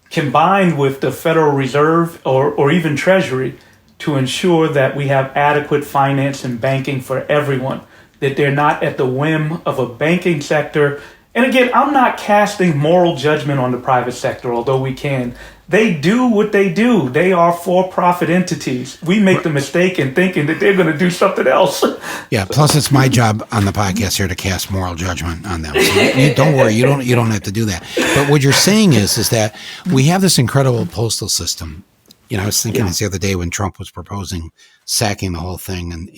combined with the Federal Reserve or even Treasury to ensure that we have adequate finance and banking for everyone, that they're not at the whim of a banking sector. And again, I'm not casting moral judgment on the private sector, although we can. They do what they do. They are for-profit entities. We make the mistake in thinking that they're going to do something else.
Yeah. Plus, it's my job on the podcast here to cast moral judgment on them. So don't worry. You don't have to do that. But what you're saying is that we have this incredible postal system. I was thinking this the other day when Trump was proposing sacking the whole thing, and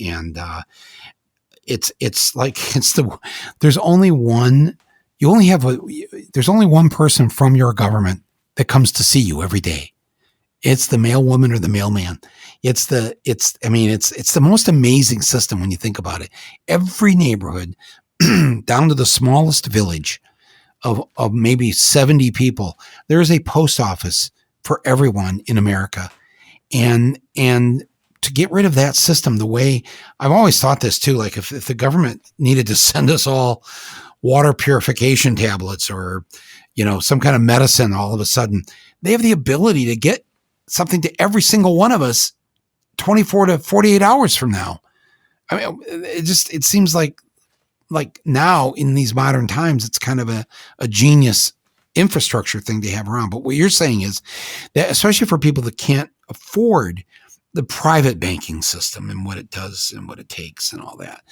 there's only one person from your government that comes to see you every day. It's the mailwoman or the mailman. It's the most amazing system when you think about it. Every neighborhood, down to the smallest village of maybe 70 people, there is a post office for everyone in America. And to get rid of that system, the way I've always thought this too, like if the government needed to send us all water purification tablets or, some kind of medicine, all of a sudden they have the ability to get something to every single one of us 24 to 48 hours from now. It seems like like now in these modern times, it's kind of a genius infrastructure thing to have around. But what you're saying is that, especially for people that can't afford the private banking system and what it does and what it takes and all that,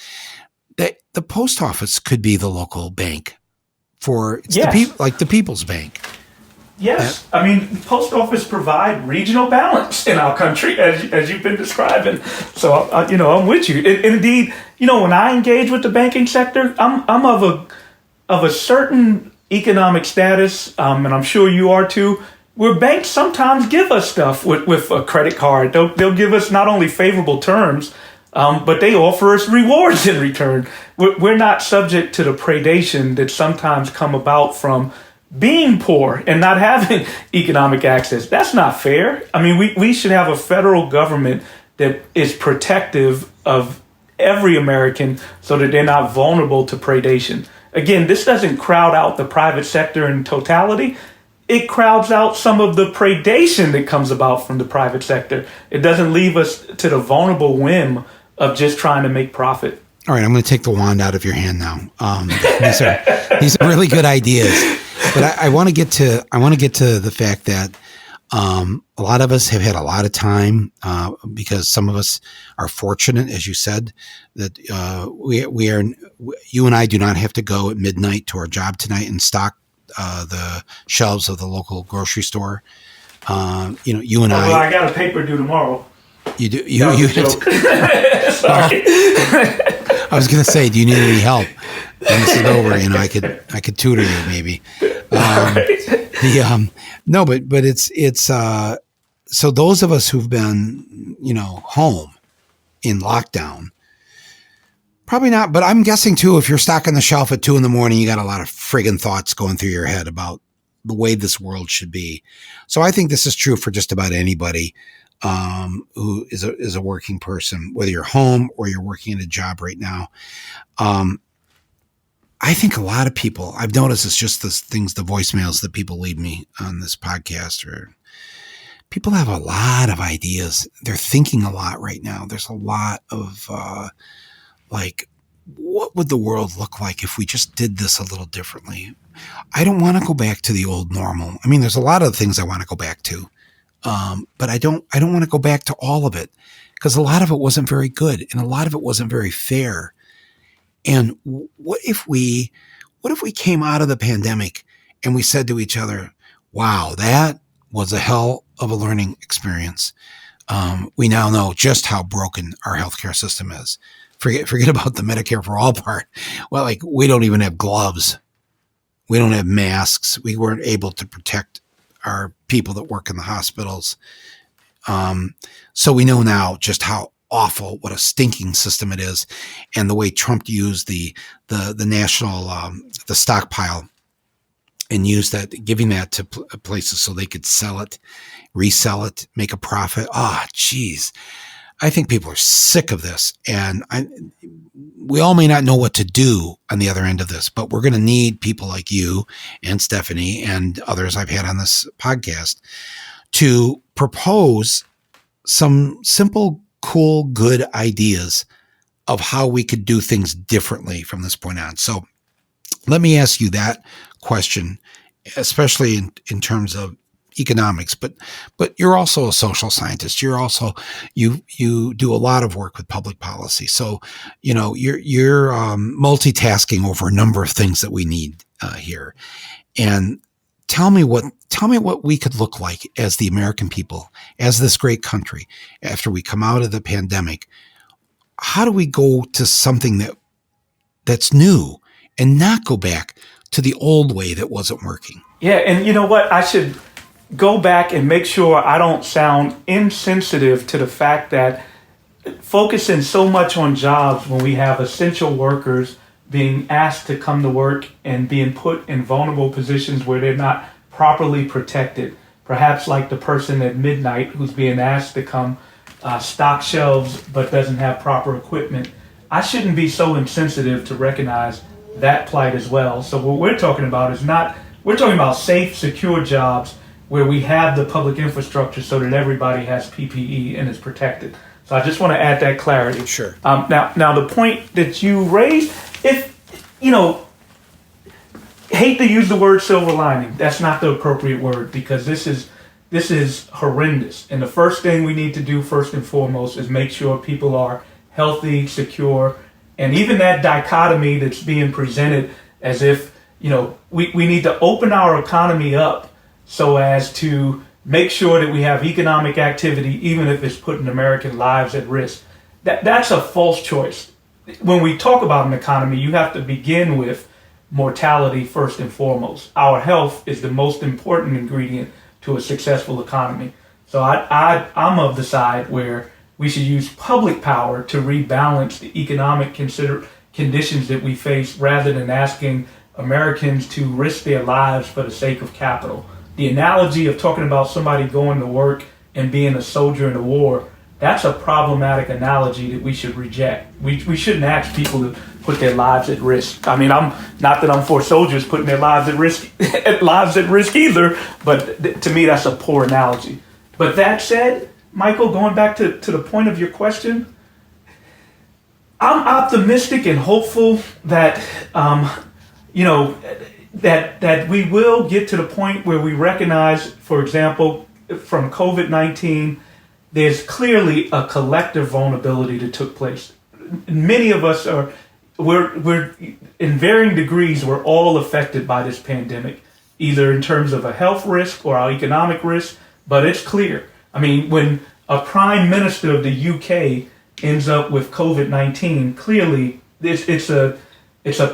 that the post office could be the local bank for like the people's bank.
Yes. I mean, post office provide regional balance in our country, as you've been describing. So, I'm with you. And indeed, when I engage with the banking sector, I'm of a certain economic status, and I'm sure you are too, where banks sometimes give us stuff with a credit card. They'll give us not only favorable terms, but they offer us rewards in return. We're not subject to the predation that sometimes come about from being poor and not having economic access. That's not fair. I mean, we should have a federal government that is protective of every American so that they're not vulnerable to predation. Again, this doesn't crowd out the private sector in totality. It crowds out some of the predation that comes about from the private sector. It doesn't leave us to the vulnerable whim of just trying to make profit.
All right, I'm going to take the wand out of your hand now. These are really good ideas. But I want to get to the fact that a lot of us have had a lot of time because some of us are fortunate, as you said, that you and I do not have to go at midnight to our job tonight and stock the shelves of the local grocery store. You and
I got a paper due tomorrow.
You do. You Sorry. I was going to say, do you need any help? Send it over. I could tutor you maybe. No, but it's so those of us who've been home in lockdown, probably not. But I'm guessing too, if you're stocking the shelf at 2 a.m, you got a lot of friggin' thoughts going through your head about the way this world should be. So I think this is true for just about anybody who is a working person, whether you're home or you're working at a job right now. I think a lot of people, I've noticed it's just the voicemails that people leave me on this podcast, or people have a lot of ideas. They're thinking a lot right now. There's a lot of what would the world look like if we just did this a little differently? I don't want to go back to the old normal. I mean, there's a lot of things I want to go back to. But I don't want to go back to all of it, because a lot of it wasn't very good and a lot of it wasn't very fair. And what if we came out of the pandemic and we said to each other, wow, that was a hell of a learning experience. We now know just how broken our healthcare system is. Forget about the Medicare for all part. Well, we don't even have gloves. We don't have masks. We weren't able to protect our people that work in the hospitals. So we know now just how awful, what a stinking system it is. And the way Trump used the national, the stockpile, and used that, giving that to places so they could sell it, resell it, make a profit. Geez. I think people are sick of this. And we all may not know what to do on the other end of this, but we're going to need people like you and Stephanie and others I've had on this podcast to propose some simple, cool, good ideas of how we could do things differently from this point on. So let me ask you that question, especially in terms of economics, but you're also a social scientist. You're also, you do a lot of work with public policy. So, you're multitasking over a number of things that we need here. And tell me what we could look like as the American people, as this great country, after we come out of the pandemic. How do we go to something that's new and not go back to the old way that wasn't working?
Yeah. And you know what? I should go back and make sure I don't sound insensitive to the fact that focusing so much on jobs when we have essential workers being asked to come to work and being put in vulnerable positions where they're not properly protected, perhaps like the person at midnight who's being asked to come stock shelves but doesn't have proper equipment. I shouldn't be so insensitive to recognize that plight as well. So what we're talking about we're talking about safe, secure jobs where we have the public infrastructure so that everybody has PPE and is protected. So I just want to add that clarity.
Sure.
Now the point that you raised, if you know, hate to use the word silver lining. That's not the appropriate word, because this is horrendous. And the first thing we need to do, first and foremost, is make sure people are healthy, secure, and even that dichotomy that's being presented as if, you know, we need to open our economy up so as to make sure that we have economic activity, even if it's putting American lives at risk. That's a false choice. When we talk about an economy, you have to begin with mortality first and foremost. Our health is the most important ingredient to a successful economy. So I'm of the side where we should use public power to rebalance the economic conditions that we face, rather than asking Americans to risk their lives for the sake of capital. The analogy of talking about somebody going to work and being a soldier in a war, that's a problematic analogy that we should reject. We shouldn't ask people to put their lives at risk. I mean, I'm not that I'm for soldiers putting their lives at risk either, but to me that's a poor analogy. But that said, Michael, going back to the point of your question, I'm optimistic and hopeful that that we will get to the point where we recognize, for example, from COVID-19, there's clearly a collective vulnerability that took place. Many of us we're in varying degrees, we're all affected by this pandemic, either in terms of a health risk or our economic risk, but it's clear. I mean, when a prime minister of the UK ends up with COVID-19, clearly it's a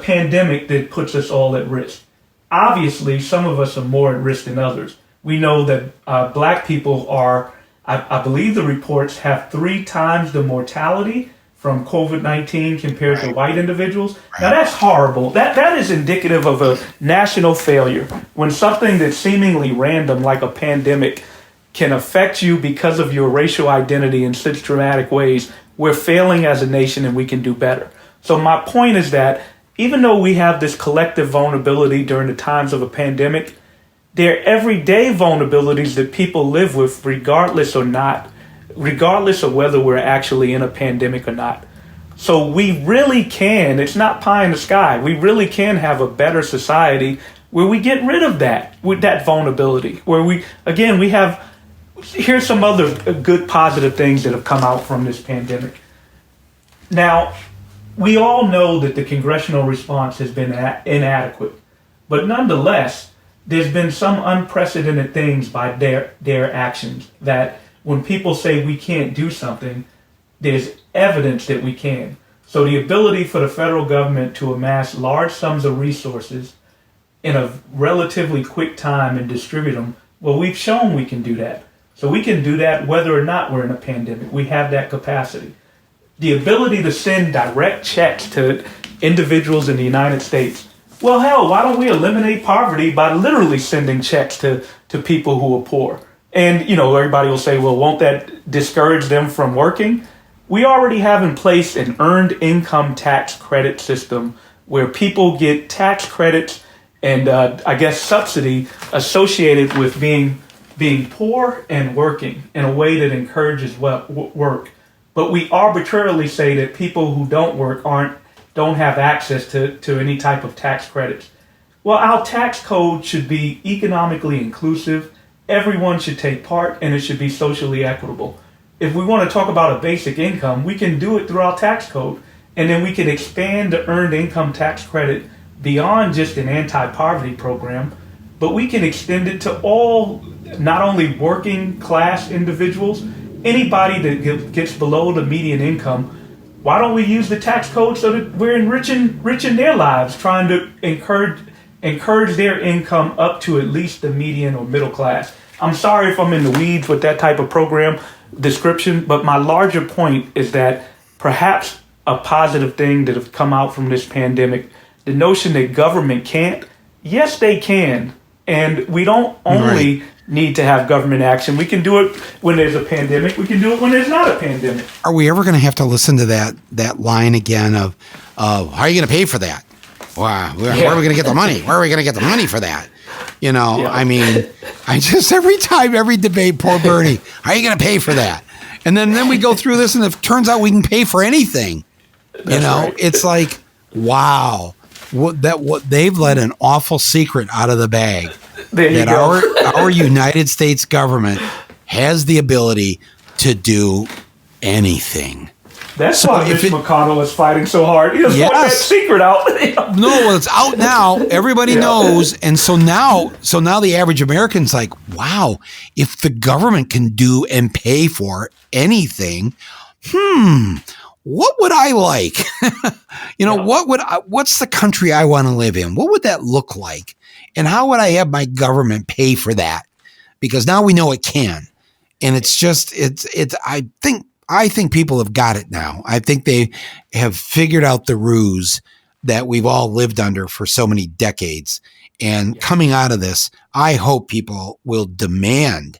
pandemic that puts us all at risk. Obviously, some of us are more at risk than others. We know that Black people are, I believe the reports have 3 times the mortality from COVID-19 compared to white individuals. Now that's horrible. That is indicative of a national failure. When something that's seemingly random, like a pandemic, can affect you because of your racial identity in such dramatic ways, we're failing as a nation and we can do better. So my point is that even though we have this collective vulnerability during the times of a pandemic, they're everyday vulnerabilities that people live with regardless of whether we're actually in a pandemic or not. So we really can, it's not pie in the sky, we really can have a better society where we get rid of that, with that vulnerability, where we have, here's some other good positive things that have come out from this pandemic. Now, we all know that the congressional response has been inadequate, but nonetheless, there's been some unprecedented things by their actions, that when people say we can't do something, there's evidence that we can. So the ability for the federal government to amass large sums of resources in a relatively quick time and distribute them, well, we've shown we can do that. So we can do that whether or not we're in a pandemic. We have that capacity. The ability to send direct checks to individuals in the United States. Well, hell, why don't we eliminate poverty by literally sending checks to people who are poor? And, everybody will say, well, won't that discourage them from working? We already have in place an earned income tax credit system where people get tax credits and, subsidy associated with being poor and working in a way that encourages work. But we arbitrarily say that people who don't work don't have access to any type of tax credits. Well, our tax code should be economically inclusive. Everyone should take part, and it should be socially equitable. If we want to talk about a basic income, we can do it through our tax code, and then we can expand the earned income tax credit beyond just an anti-poverty program, but we can extend it to all, not only working class individuals, anybody that gets below the median income. Why don't we use the tax code so that we're enriching their lives, trying to encourage their income up to at least the median or middle class? I'm sorry if I'm in the weeds with that type of program description, but my larger point is that perhaps a positive thing that have come out from this pandemic, the notion that government can't, yes, they can. And we don't only need to have government action. We can do it when there's a pandemic. We can do it when there's not a pandemic.
Are we ever going to have to listen to that line again of how are you going to pay for that? Wow, where are we going to get the money? Where are we going to get the money for that? I mean, every debate, poor Bernie, how are you going to pay for that? And then we go through this, and it turns out we can pay for anything. Right. It's like, wow. what they've let an awful secret out of the bag.
There you
that
go.
our United States government has the ability to do anything.
That's why Mitch McConnell is fighting so hard. He doesn't want that secret out.
No, well, it's out now. Everybody knows. And so now the average American's like, wow, if the government can do and pay for anything, what would I like? What's the country I want to live in? What would that look like? And how would I have my government pay for that? Because now we know it can. And I think people have got it now. I think they have figured out the ruse that we've all lived under for so many decades. And coming out of this, I hope people will demand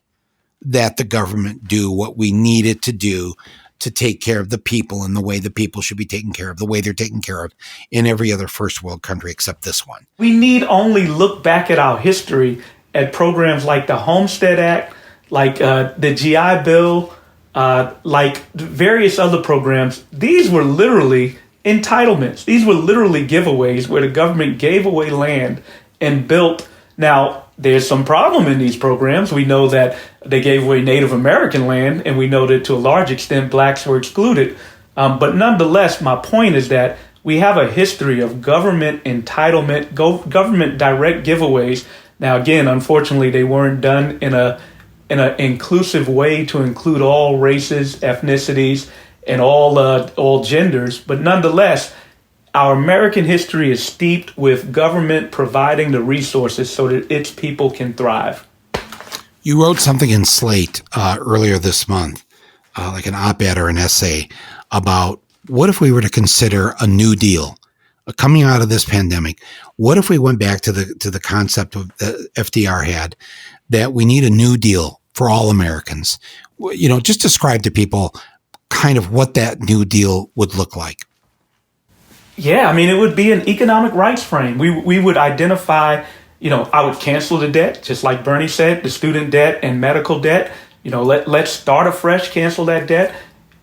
that the government do what we need it to do to take care of the people in the way the people should be taken care of, the way they're taken care of in every other first world country except this one.
We need only look back at our history at programs like the Homestead Act, like the GI Bill, like various other programs. These were literally entitlements. These were literally giveaways where the government gave away land and built. Now, there's some problem in these programs. We know that they gave away Native American land, and we know that to a large extent blacks were excluded. But nonetheless, my point is that we have a history of government entitlement, government direct giveaways. Now, again, unfortunately, they weren't done in an inclusive way to include all races, ethnicities, and all genders. But nonetheless, our American history is steeped with government providing the resources so that its people can thrive.
You wrote something in Slate earlier this month, like an op-ed or an essay, about what if we were to consider a New Deal coming out of this pandemic. What if we went back to the concept of that FDR had, that we need a New Deal for all Americans? Just describe to people kind of what that New Deal would look like.
Yeah, I mean, it would be an economic rights frame. We would identify, I would cancel the debt, just like Bernie said, the student debt and medical debt. Let's start afresh, cancel that debt,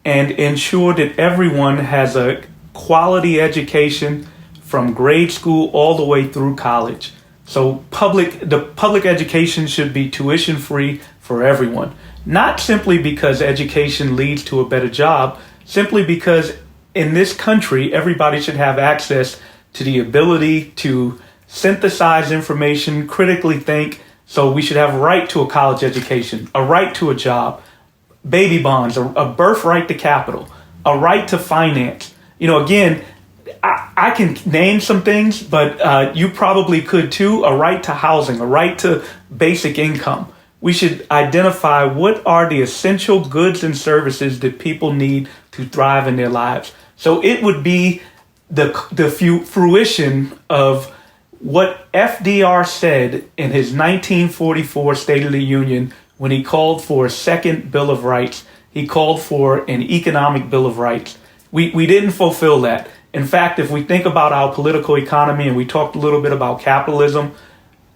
and ensure that everyone has a quality education from grade school all the way through college. So the public education should be tuition free for everyone, not simply because education leads to a better job, simply because in this country, everybody should have access to the ability to synthesize information, critically think. So we should have a right to a college education, a right to a job, baby bonds, a birthright to capital, a right to finance. Again, I can name some things, but you probably could too. A right to housing, a right to basic income. We should identify what are the essential goods and services that people need to thrive in their lives. So it would be the fruition of what FDR said in his 1944 State of the Union when he called for a second Bill of Rights. He called for an economic Bill of Rights. We didn't fulfill that. In fact, if we think about our political economy, and we talked a little bit about capitalism,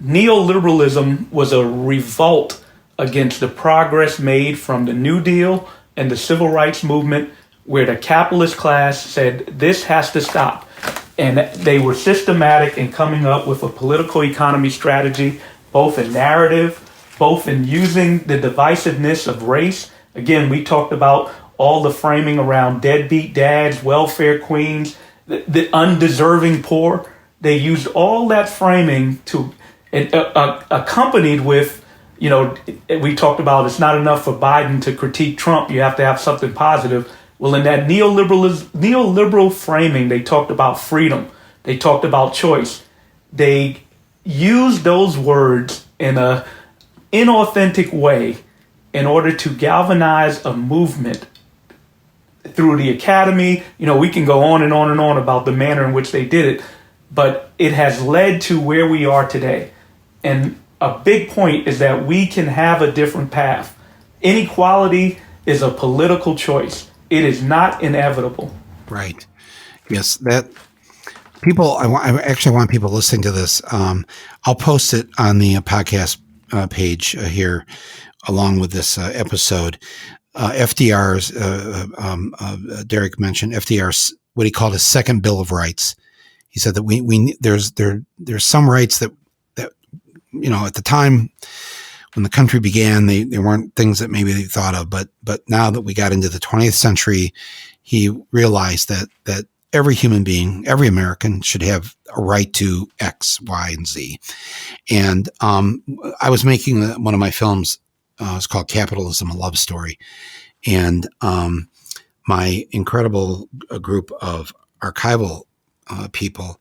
neoliberalism was a revolt against the progress made from the New Deal and the civil rights movement, where the capitalist class said this has to stop. And they were systematic in coming up with a political economy strategy, both in narrative, both in using the divisiveness of race. Again, we talked about all the framing around deadbeat dads, welfare queens, the undeserving poor. They used all that framing to accompanied with, we talked about it's not enough for Biden to critique Trump. You have to have something positive. Well, in that neoliberal framing, they talked about freedom. They talked about choice. They used those words in an inauthentic way in order to galvanize a movement through the academy. We can go on and on and on about the manner in which they did it, but it has led to where we are today. And a big point is that we can have a different path. Inequality is a political choice. It is not inevitable.
Right. Yes. That people, I actually want people listening to this. I'll post it on the podcast page here, along with this episode. FDR's, Darrick mentioned FDR's, what he called his second Bill of Rights. He said that there's some rights that at the time when the country began, they weren't things that maybe they thought of, but now that we got into the 20th century, he realized that every human being, every American should have a right to X, Y, and Z. And I was making one of my films. It's called Capitalism, a Love Story. And my incredible group of archival people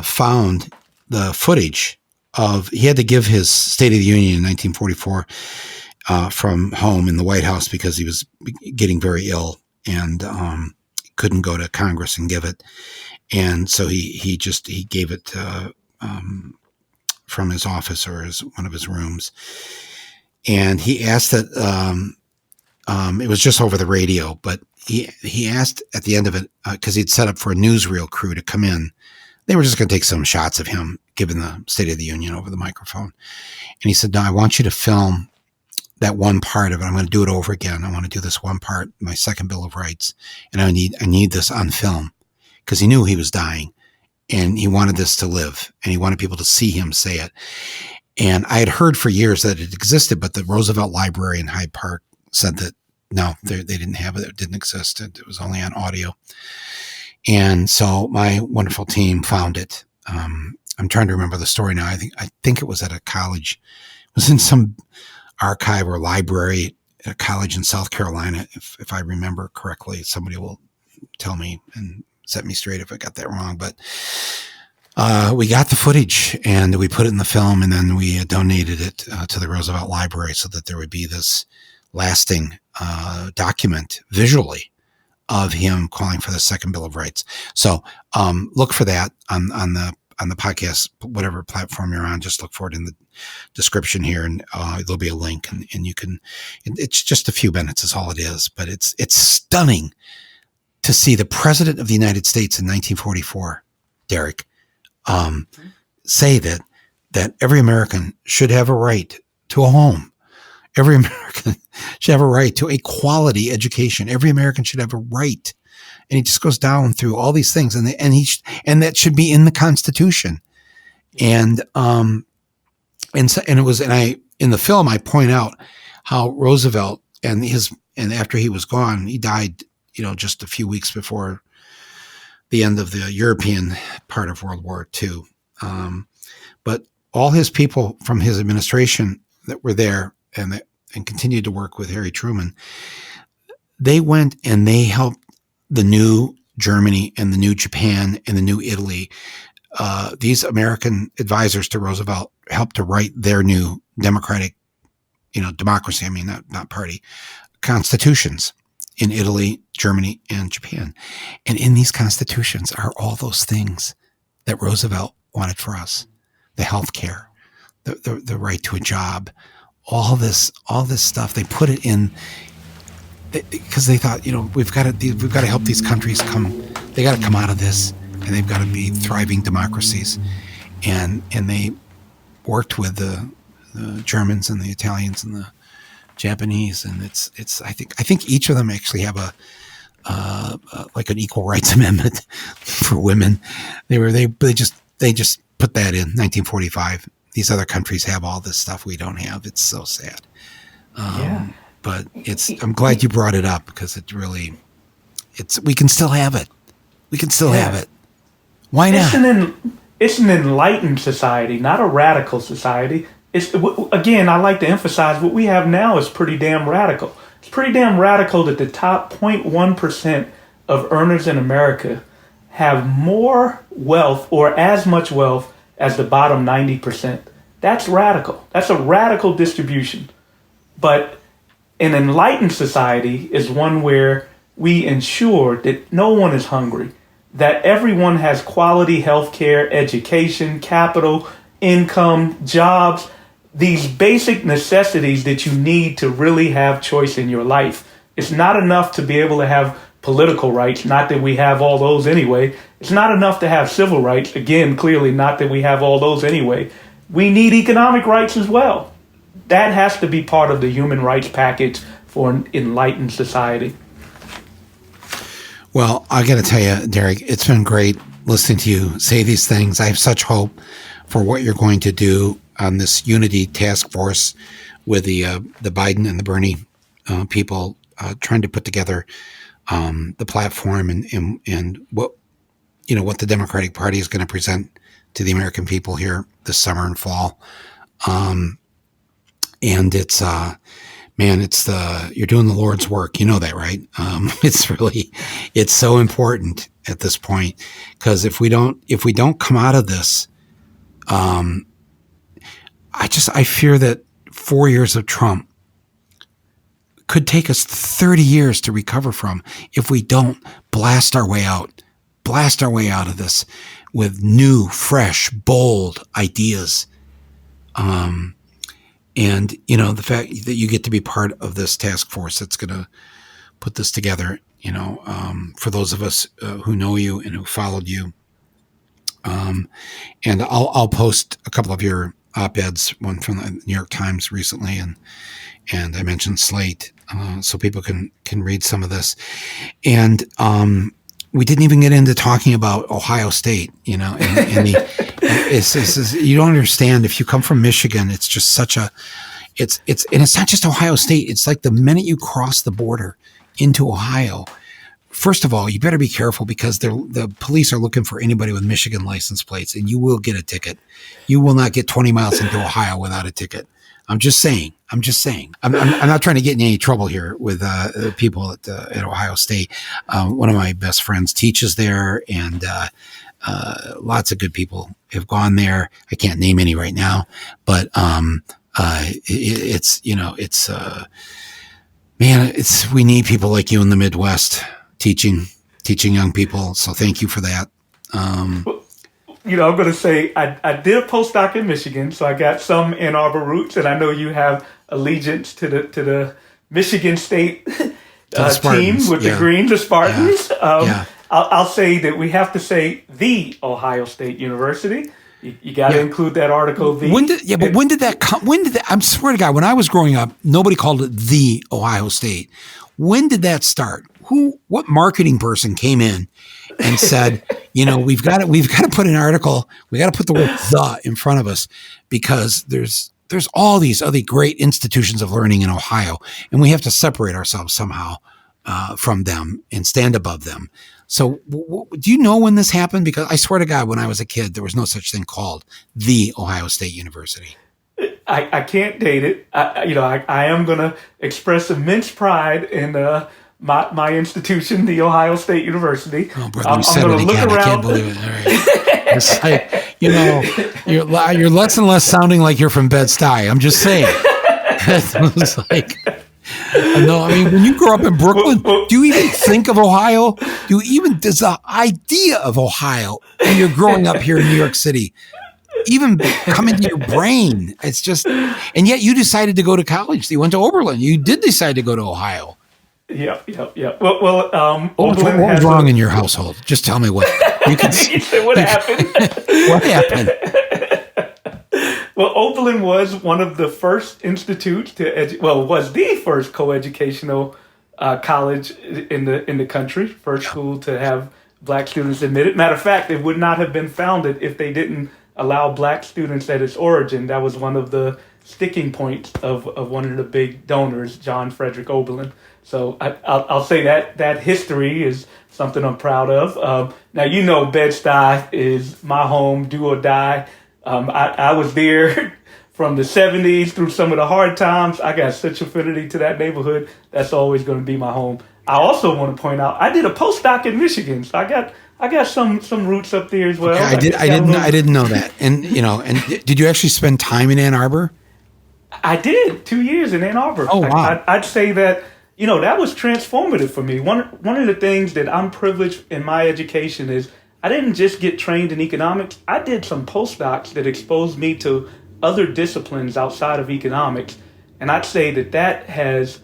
found the footage of, he had to give his State of the Union in 1944 from home in the White House because he was getting very ill and couldn't go to Congress and give it. And so he gave it from his office or one of his rooms. And he asked that it was just over the radio, but he asked at the end of it, because he'd set up for a newsreel crew to come in. They were just going to take some shots of him giving the State of the Union over the microphone. And he said, no, I want you to film that one part of it. I'm going to do it over again. I want to do this one part, my second Bill of Rights. And I need this on film, because he knew he was dying and he wanted this to live and he wanted people to see him say it. And I had heard for years that it existed, but the Roosevelt Library in Hyde Park said that no, they didn't have it. It didn't exist. It was only on audio. And so my wonderful team found it. I'm trying to remember the story now. I think it was at a college. It was in some archive or library at a college in South Carolina, if I remember correctly. Somebody will tell me and set me straight if I got that wrong. But we got the footage and we put it in the film, and then we donated it to the Roosevelt Library so that there would be this lasting document visually of him calling for the second Bill of Rights. So look for that on the podcast, whatever platform you're on. Just look for it in the description here, and there'll be a link, and you can. It's just a few minutes, is all it is, but it's stunning to see the President of the United States in 1944, Darrick, say that every American should have a right to a home. Every American should have a right to a quality education. Every American should have a right. And he just goes down through all these things, and that should be in the Constitution. And in the film I point out how Roosevelt and after he was gone, he died, just a few weeks before the end of the European part of World War II. But all his people from his administration that were there and continued to work with Harry Truman, they went and they helped the new Germany and the new Japan and the new Italy. These American advisors to Roosevelt helped to write their new democratic, democracy. I mean, not party constitutions in Italy, Germany, and Japan. And in these constitutions are all those things that Roosevelt wanted for us: the health care, the right to a job, all this stuff. They put it in because they thought, we've got to help these countries they got to come out of this, and they've got to be thriving democracies. And they worked with the Germans and the Italians and the Japanese, and it's I think each of them actually have like an equal rights amendment for women. They just put that in 1945. These other countries have all this stuff we don't have. It's so sad.
Yeah.
But I'm glad you brought it up, because we can still have it. We can still have it. Why not?
It's an enlightened society, not a radical society. Again, I like to emphasize what we have now is pretty damn radical. It's pretty damn radical that the top 0.1% of earners in America have more wealth or as much wealth as the bottom 90%. That's radical. That's a radical distribution. But an enlightened society is one where we ensure that no one is hungry, that everyone has quality health care, education, capital, income, jobs, these basic necessities that you need to really have choice in your life. It's not enough to be able to have political rights, not that we have all those anyway. It's not enough to have civil rights, again, clearly not that we have all those anyway. We need economic rights as well. That has to be part of the human rights package for an enlightened society.
Well, I got to tell you, Darrick, it's been great listening to you say these things. I have such hope for what you're going to do on this unity task force with the Biden and the Bernie people trying to put together the platform and what the Democratic Party is going to present to the American people here this summer and fall. And it's you're doing the Lord's work. You know that, right? It's so important at this point, because if we don't come out of this, I fear that 4 years of Trump could take us 30 years to recover from if we don't blast our way out of this with new, fresh, bold ideas. And, the fact that you get to be part of this task force that's going to put this together, for those of us who know you and who followed you. And I'll post a couple of your op-eds, one from the New York Times recently, and I mentioned Slate, so people can read some of this. And we didn't even get into talking about Ohio State, you don't understand. If you come from Michigan, it's just such and it's not just Ohio State. It's like the minute you cross the border into Ohio, first of all, you better be careful, because the police are looking for anybody with Michigan license plates, and you will get a ticket. You will not get 20 miles into Ohio without a ticket. I'm just saying. I'm not trying to get in any trouble here with people at Ohio State. One of my best friends teaches there, and lots of good people have gone there. I can't name any right now, but we need people like you in the Midwest teaching young people. So thank you for that.
I'm going to say I did a postdoc in Michigan, so I got some Ann Arbor roots, and I know you have allegiance to the Michigan State team with the Greens, the Spartans. I'll say that we have to say the Ohio State University. You got to include that article.
When did that come? I swear to God, when I was growing up, nobody called it the Ohio State. When did that start? What marketing person came in and said, we've got to put an article, we got to put the word "the" in front of us, because there's all these other great institutions of learning in Ohio, and we have to separate ourselves somehow from them and stand above them. So do you know when this happened? Because I swear to God, when I was a kid, there was no such thing called the Ohio State University.
I can't date it. I am going to express immense pride in my institution, the Ohio State University.
Oh, brother, you said it again. I can't believe it. All right. It's like, you're less and less sounding like you're from Bed-Stuy. I'm just saying. It's like, no, I mean, when you grow up in Brooklyn, do you even think of Ohio? Does the idea of Ohio when you're growing up here in New York City even come into your brain? It's just, and yet you decided to go to college. You went to Oberlin. You did decide to go to Ohio.
Yeah.
What was wrong in your household? Just tell me what.
What happened?
What happened?
Well, Oberlin was one of the first institutes was the first coeducational college in the country, first school to have Black students admitted. Matter of fact, it would not have been founded if they didn't allow Black students at its origin. That was one of the sticking points of one of the big donors, John Frederick Oberlin. So I'll say that history is something I'm proud of. Now, Bed-Stuy is my home, do or die. I was there from the 70s through some of the hard times. I got such affinity to that neighborhood. That's always going to be my home. I also want to point out I did a postdoc in Michigan, so I got some roots up there as well.
Okay, I didn't know that. And did you actually spend time in Ann Arbor?
I did 2 years in Ann Arbor.
Oh wow!
I'd say that that was transformative for me. One of the things that I'm privileged in my education is I didn't just get trained in economics. I did some postdocs that exposed me to other disciplines outside of economics, and I'd say that has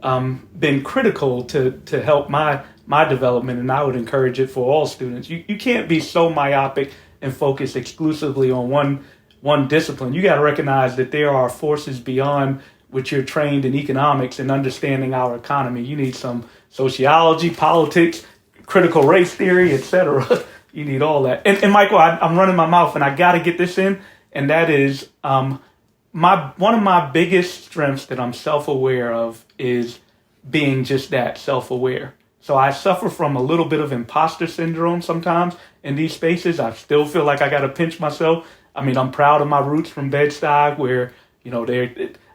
been critical to help my development, and I would encourage it for all students. You can't be so myopic and focus exclusively on one discipline. You got to recognize that there are forces beyond which you're trained in economics and understanding our economy. You need some sociology, politics, critical race theory, etc. You need all that. And Michael, I'm running my mouth, and I got to get this in, and that is one of my biggest strengths that I'm self-aware of is being just that, self-aware. So I suffer from a little bit of imposter syndrome sometimes in these spaces. I still feel like I got to pinch myself. I mean, I'm proud of my roots from Bed-Stuy, where, you know,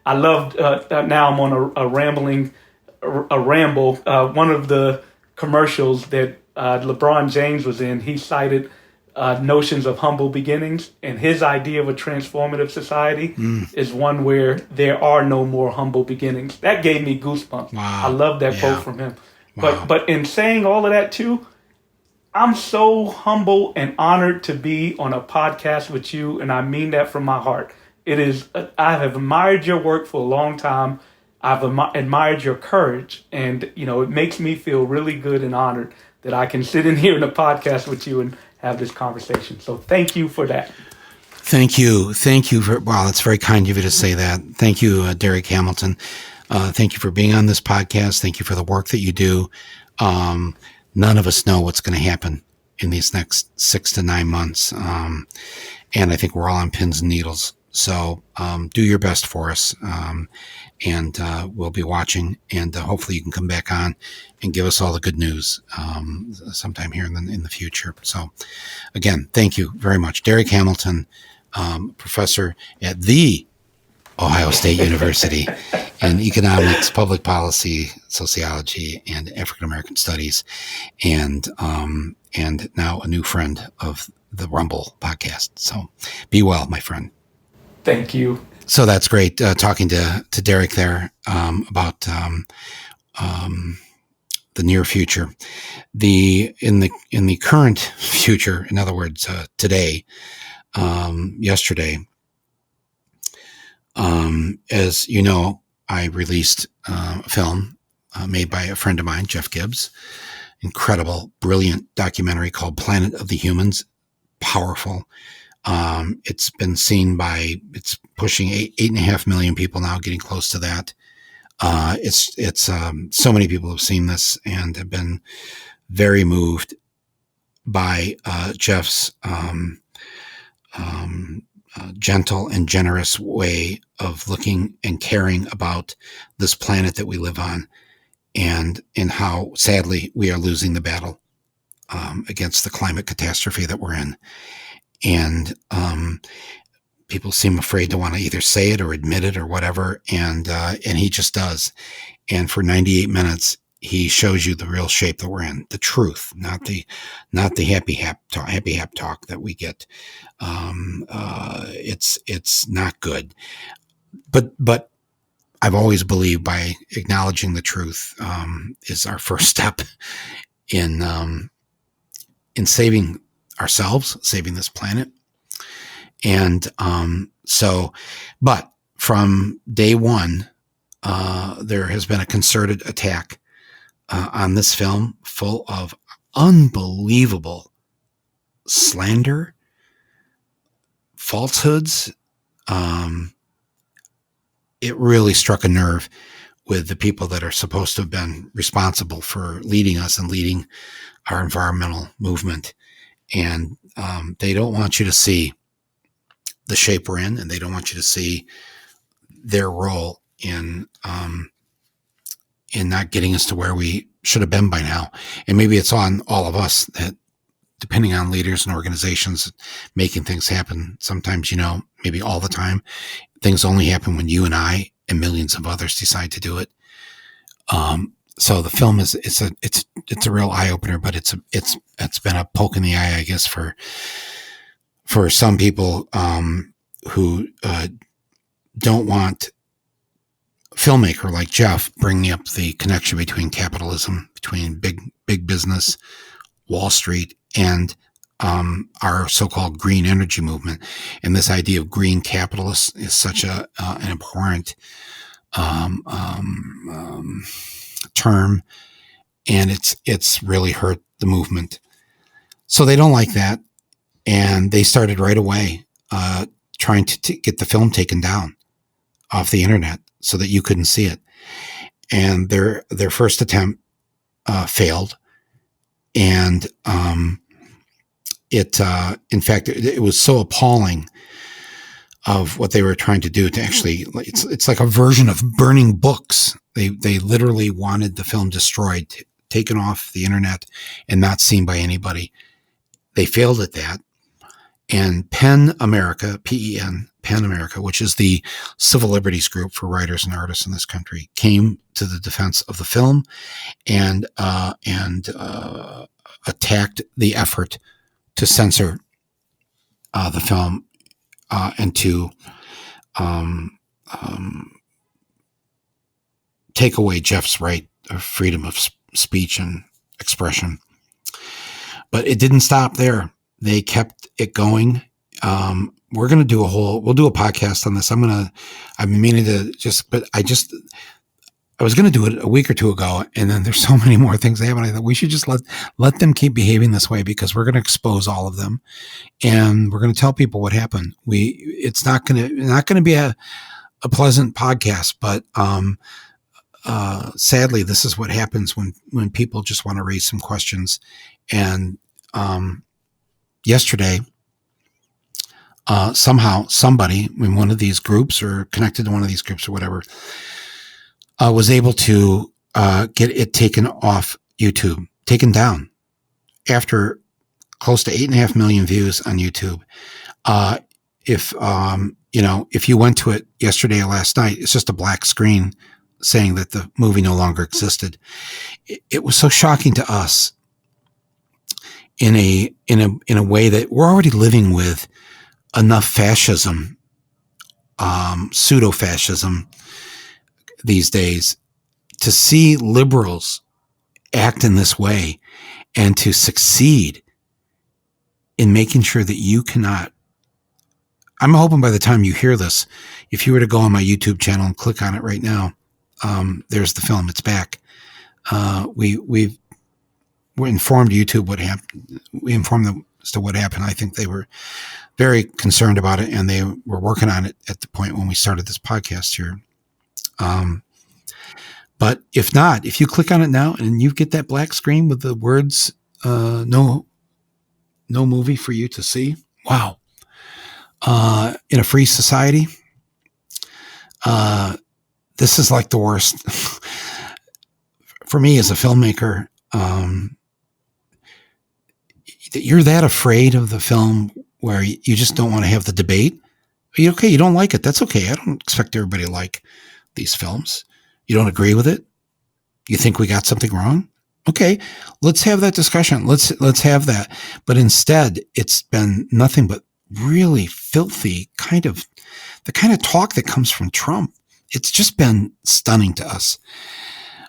I loved, now I'm on a ramble. One of the commercials that LeBron James was in, he cited notions of humble beginnings, and his idea of a transformative society is one where there are no more humble beginnings. That gave me goosebumps.
Wow.
I love that quote from him. Wow. But in saying all of that too, I'm so humble and honored to be on a podcast with you, and I mean that from my heart. It is. I have admired your work for a long time. I've admired your courage, and you know, it makes me feel really good and honored that I can sit in here in a podcast with you and have this conversation. So thank you for that.
Thank you. Wow, it's very kind of you to say that. Thank you, Darrick Hamilton. Thank you for being on this podcast. Thank you for the work that you do. None of us know what's going to happen in these next 6 to 9 months. And I think we're all on pins and needles. So do your best for us. And we'll be watching. And hopefully you can come back on and give us all the good news sometime here in the future. So again, thank you very much. Darrick Hamilton, professor at the Ohio State University in economics, public policy, sociology, and African American studies, and now a new friend of the Rumble podcast. So be well, my friend.
Thank you.
So that's great talking to Darrick there about the near future. In the current future, in other words, today, yesterday. As you know, I released a film made by a friend of mine, Jeff Gibbs. Incredible, brilliant documentary called Planet of the Humans. Powerful. It's been seen it's pushing 8.5 million people now, getting close to that. It's so many people have seen this and have been very moved by Jeff's gentle and generous way of looking and caring about this planet that we live on, and how sadly we are losing the battle against the climate catastrophe that we're in. And people seem afraid to want to either say it or admit it or whatever, and he just does. And for 98 minutes, he shows you the real shape that we're in, the truth, not the happy hap talk that we get. It's not good, but I've always believed by acknowledging the truth is our first step in saving ourselves, saving this planet. And but from day one, there has been a concerted attack on this film, full of unbelievable slander, falsehoods. It really struck a nerve with the people that are supposed to have been responsible for leading us and leading our environmental movement. And they don't want you to see the shape we're in, and they don't want you to see their role in not getting us to where we should have been by now. And maybe it's on all of us, that depending on leaders and organizations making things happen, sometimes, maybe all the time, things only happen when you and I and millions of others decide to do it. So the film it's a real eye opener, but it's been a poke in the eye, I guess, for some people who don't want a filmmaker like Jeff bringing up the connection between capitalism, between big business, Wall Street, and our so-called green energy movement. And this idea of green capitalists is such an abhorrent term, and it's really hurt the movement. So they don't like that, and they started right away trying to get the film taken down off the internet so that you couldn't see it. And their first attempt failed, and in fact, it was so appalling of what they were trying to do to actually, it's like a version of burning books. They literally wanted the film destroyed, taken off the internet, and not seen by anybody. They failed at that. And PEN America, PEN, PEN America, which is the civil liberties group for writers and artists in this country, came to the defense of the film and attacked the effort to censor the film and to take away Jeff's right of freedom of speech and expression. But it didn't stop there. They kept it going. We'll do a podcast on this. I've been meaning to I was going to do it a week or two ago, and then there's so many more things they have. And I thought we should just let them keep behaving this way, because we're going to expose all of them, and we're going to tell people what happened. It's not going to be a pleasant podcast, but sadly, this is what happens when people just want to raise some questions. And yesterday, somehow somebody in one of these groups or connected to one of these groups or whatever was able to get it taken off YouTube, taken down after close to 8.5 million views on YouTube. If you went to it yesterday or last night, it's just a black screen saying that the movie no longer existed. It was so shocking to us in a way that we're already living with enough fascism, pseudo-fascism these days, to see liberals act in this way and to succeed in making sure that you cannot. I'm hoping by the time you hear this, if you were to go on my YouTube channel and click on it right now, there's the film. It's back. We informed YouTube what happened. We informed them as to what happened. I think they were very concerned about it, and they were working on it at the point when we started this podcast here. But if not, if you click on it now and you get that black screen with the words, no movie for you to see. Wow. In a free society, this is like the worst for me as a filmmaker. You're that afraid of the film where you just don't want to have the debate. Okay, you don't like it. That's okay. I don't expect everybody to like these films. You don't agree with it? You think we got something wrong? Okay, let's have that discussion. Let's have that. But instead, it's been nothing but really filthy the kind of talk that comes from Trump. It's just been stunning to us.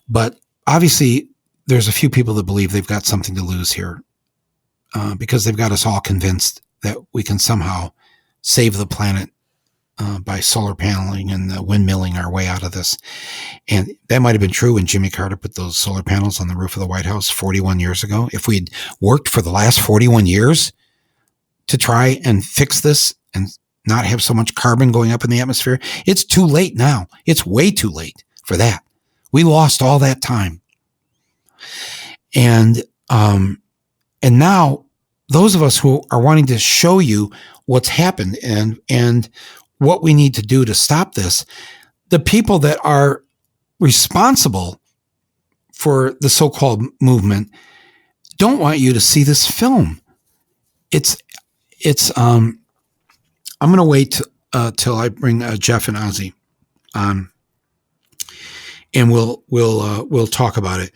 But obviously, there's a few people that believe they've got something to lose here because they've got us all convinced that we can somehow save the planet by solar paneling and windmilling our way out of this. And that might have been true when Jimmy Carter put those solar panels on the roof of the White House 41 years ago. If we'd worked for the last 41 years to try and fix this and not have so much carbon going up in the atmosphere, it's too late now. It's way too late for that. We lost all that time. And now those of us who are wanting to show you what's happened and what we need to do to stop this, the people that are responsible for the so-called movement don't want you to see this film. I'm going to wait till I bring Jeff and Ozzy on, and we'll talk about it.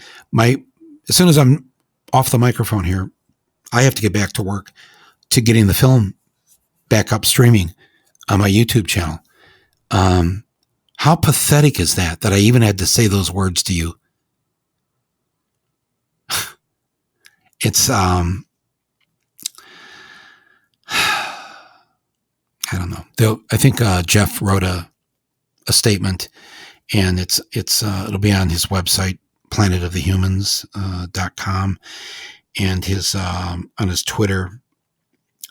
As soon as I'm off the microphone here, I have to get back to work to getting the film back up streaming on my YouTube channel. How pathetic is that I even had to say those words to you? It's, I don't know. I think Jeff wrote a statement, and it'll be on his website, planetofthehumans.com, and on his Twitter.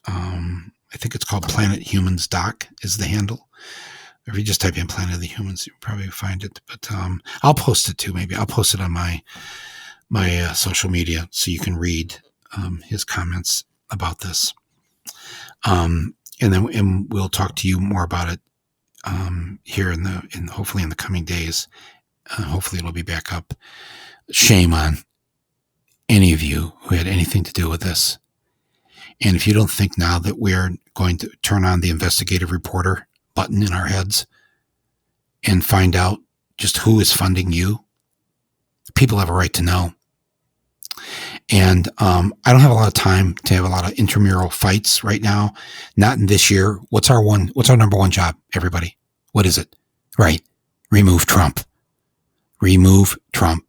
I think it's called Planet Humans Doc is the handle. If you just type in Planet of the Humans, you'll probably find it. But I'll post it too. Maybe I'll post it on my social media so you can read his comments. about this. And we'll talk to you more about it here hopefully in the coming days. Hopefully it'll be back up. Shame on any of you who had anything to do with this. And if you don't think now that we're going to turn on the investigative reporter button in our heads and find out just who is funding you, people have a right to know. And I don't have a lot of time to have a lot of intramural fights right now. Not in this year. What's our number one job, everybody? What is it? Right. Remove Trump. Remove Trump.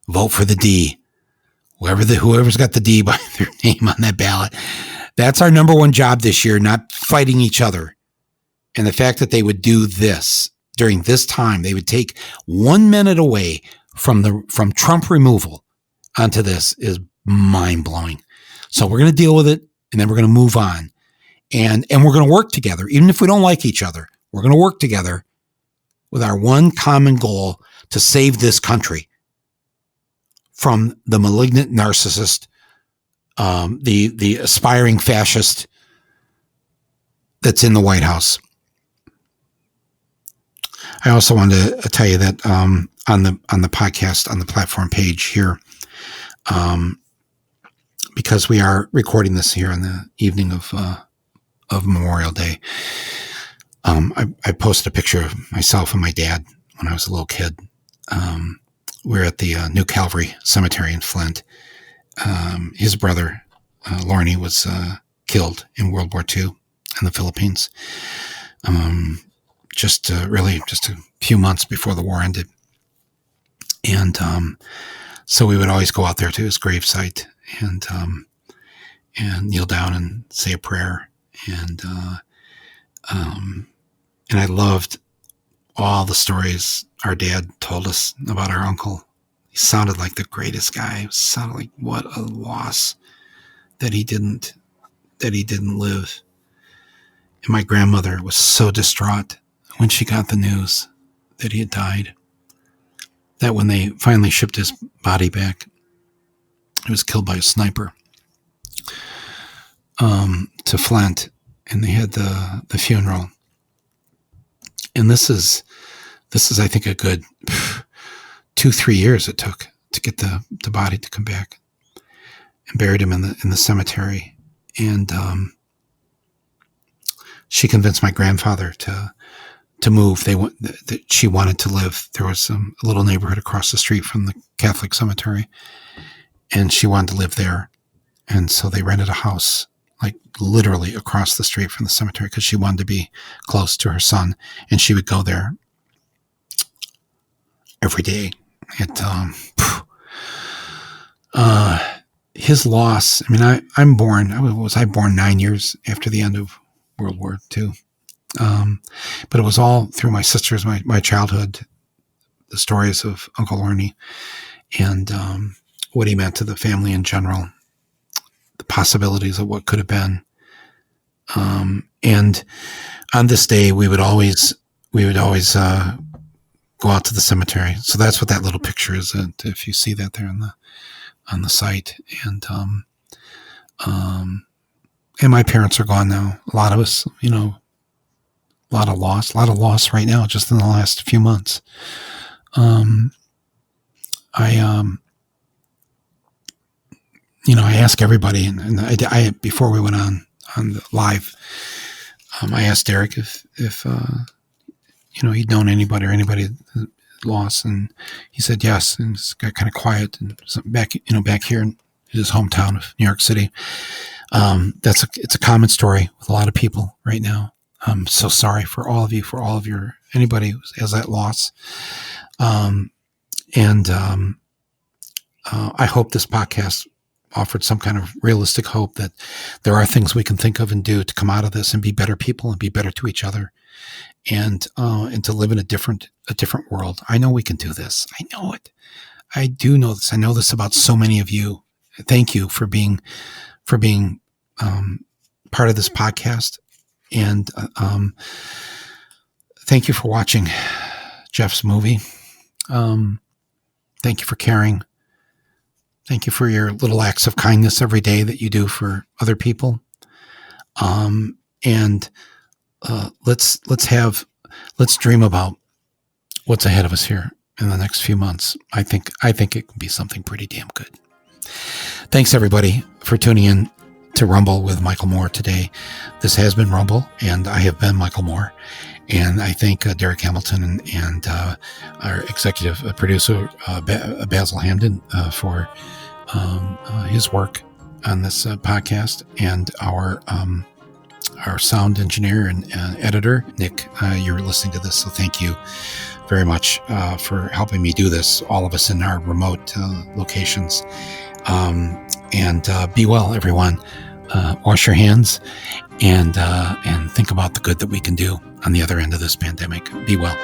Vote for the D. Whoever's got the D by their name on that ballot. That's our number one job this year, not fighting each other. And the fact that they would do this during this time, they would take 1 minute away from Trump removal onto this is mind-blowing. So we're going to deal with it, and then we're going to move on. And we're going to work together. Even if we don't like each other, we're going to work together with our one common goal to save this country from the malignant narcissist, the aspiring fascist that's in the White House. I also wanted to tell you that on the podcast, on the platform page here, because we are recording this here on the evening of Memorial Day, I posted a picture of myself and my dad when I was a little kid. We were at the New Calvary Cemetery in Flint. His brother, Lorne, was killed in World War II in the Philippines. Just a few months before the war ended. And so we would always go out there to his gravesite and kneel down and say a prayer. And I loved all the stories our dad told us about our uncle. He sounded like the greatest guy. It sounded like what a loss that he didn't live. And my grandmother was so distraught when she got the news that he had died, that when they finally shipped his body back, he was killed by a sniper, to Flint, and they had the funeral. And this is I think a good 2-3 years it took to get the body to come back, and buried him in the cemetery. And she convinced my grandfather to move. She wanted to live. There was a little neighborhood across the street from the Catholic cemetery, and she wanted to live there. And so they rented a house, like literally across the street from the cemetery, because she wanted to be close to her son, and she would go there every day. His loss. I mean, I'm born. Was I born 9 years after the end of World War II? But it was all through my sisters, my childhood, the stories of Uncle Lorne, and what he meant to the family in general, the possibilities of what could have been. And on this day, we would always go out to the cemetery. So that's what that little picture is. If you see that there on the site, and my parents are gone now. A lot of us, a lot of loss right now, just in the last few months. I ask everybody, and I before we went on the live, I asked Darrick if he'd known anybody or anybody lost, and he said yes, and it's got kind of quiet, and back here in his hometown of New York City. It's a common story with a lot of people right now. I'm so sorry for all of you, anybody who has that loss. I hope this podcast offered some kind of realistic hope that there are things we can think of and do to come out of this and be better people and be better to each other, and to live in a different world. I know we can do this. I know it. I do know this. I know this about so many of you. Thank you for being part of this podcast. And thank you for watching Jeff's movie. Thank you for caring. Thank you for your little acts of kindness every day that you do for other people. And let's dream about what's ahead of us here in the next few months. I think it can be something pretty damn good. Thanks everybody for tuning in to Rumble with Michael Moore today. This has been Rumble, and I have been Michael Moore. And I thank Darrick Hamilton and our executive producer, Basil Hamden, for his work on this podcast, and our sound engineer and editor, Nick. You're listening to this, so thank you very much for helping me do this, all of us in our remote locations. And be well, everyone. Wash your hands and think about the good that we can do on the other end of this pandemic. Be well.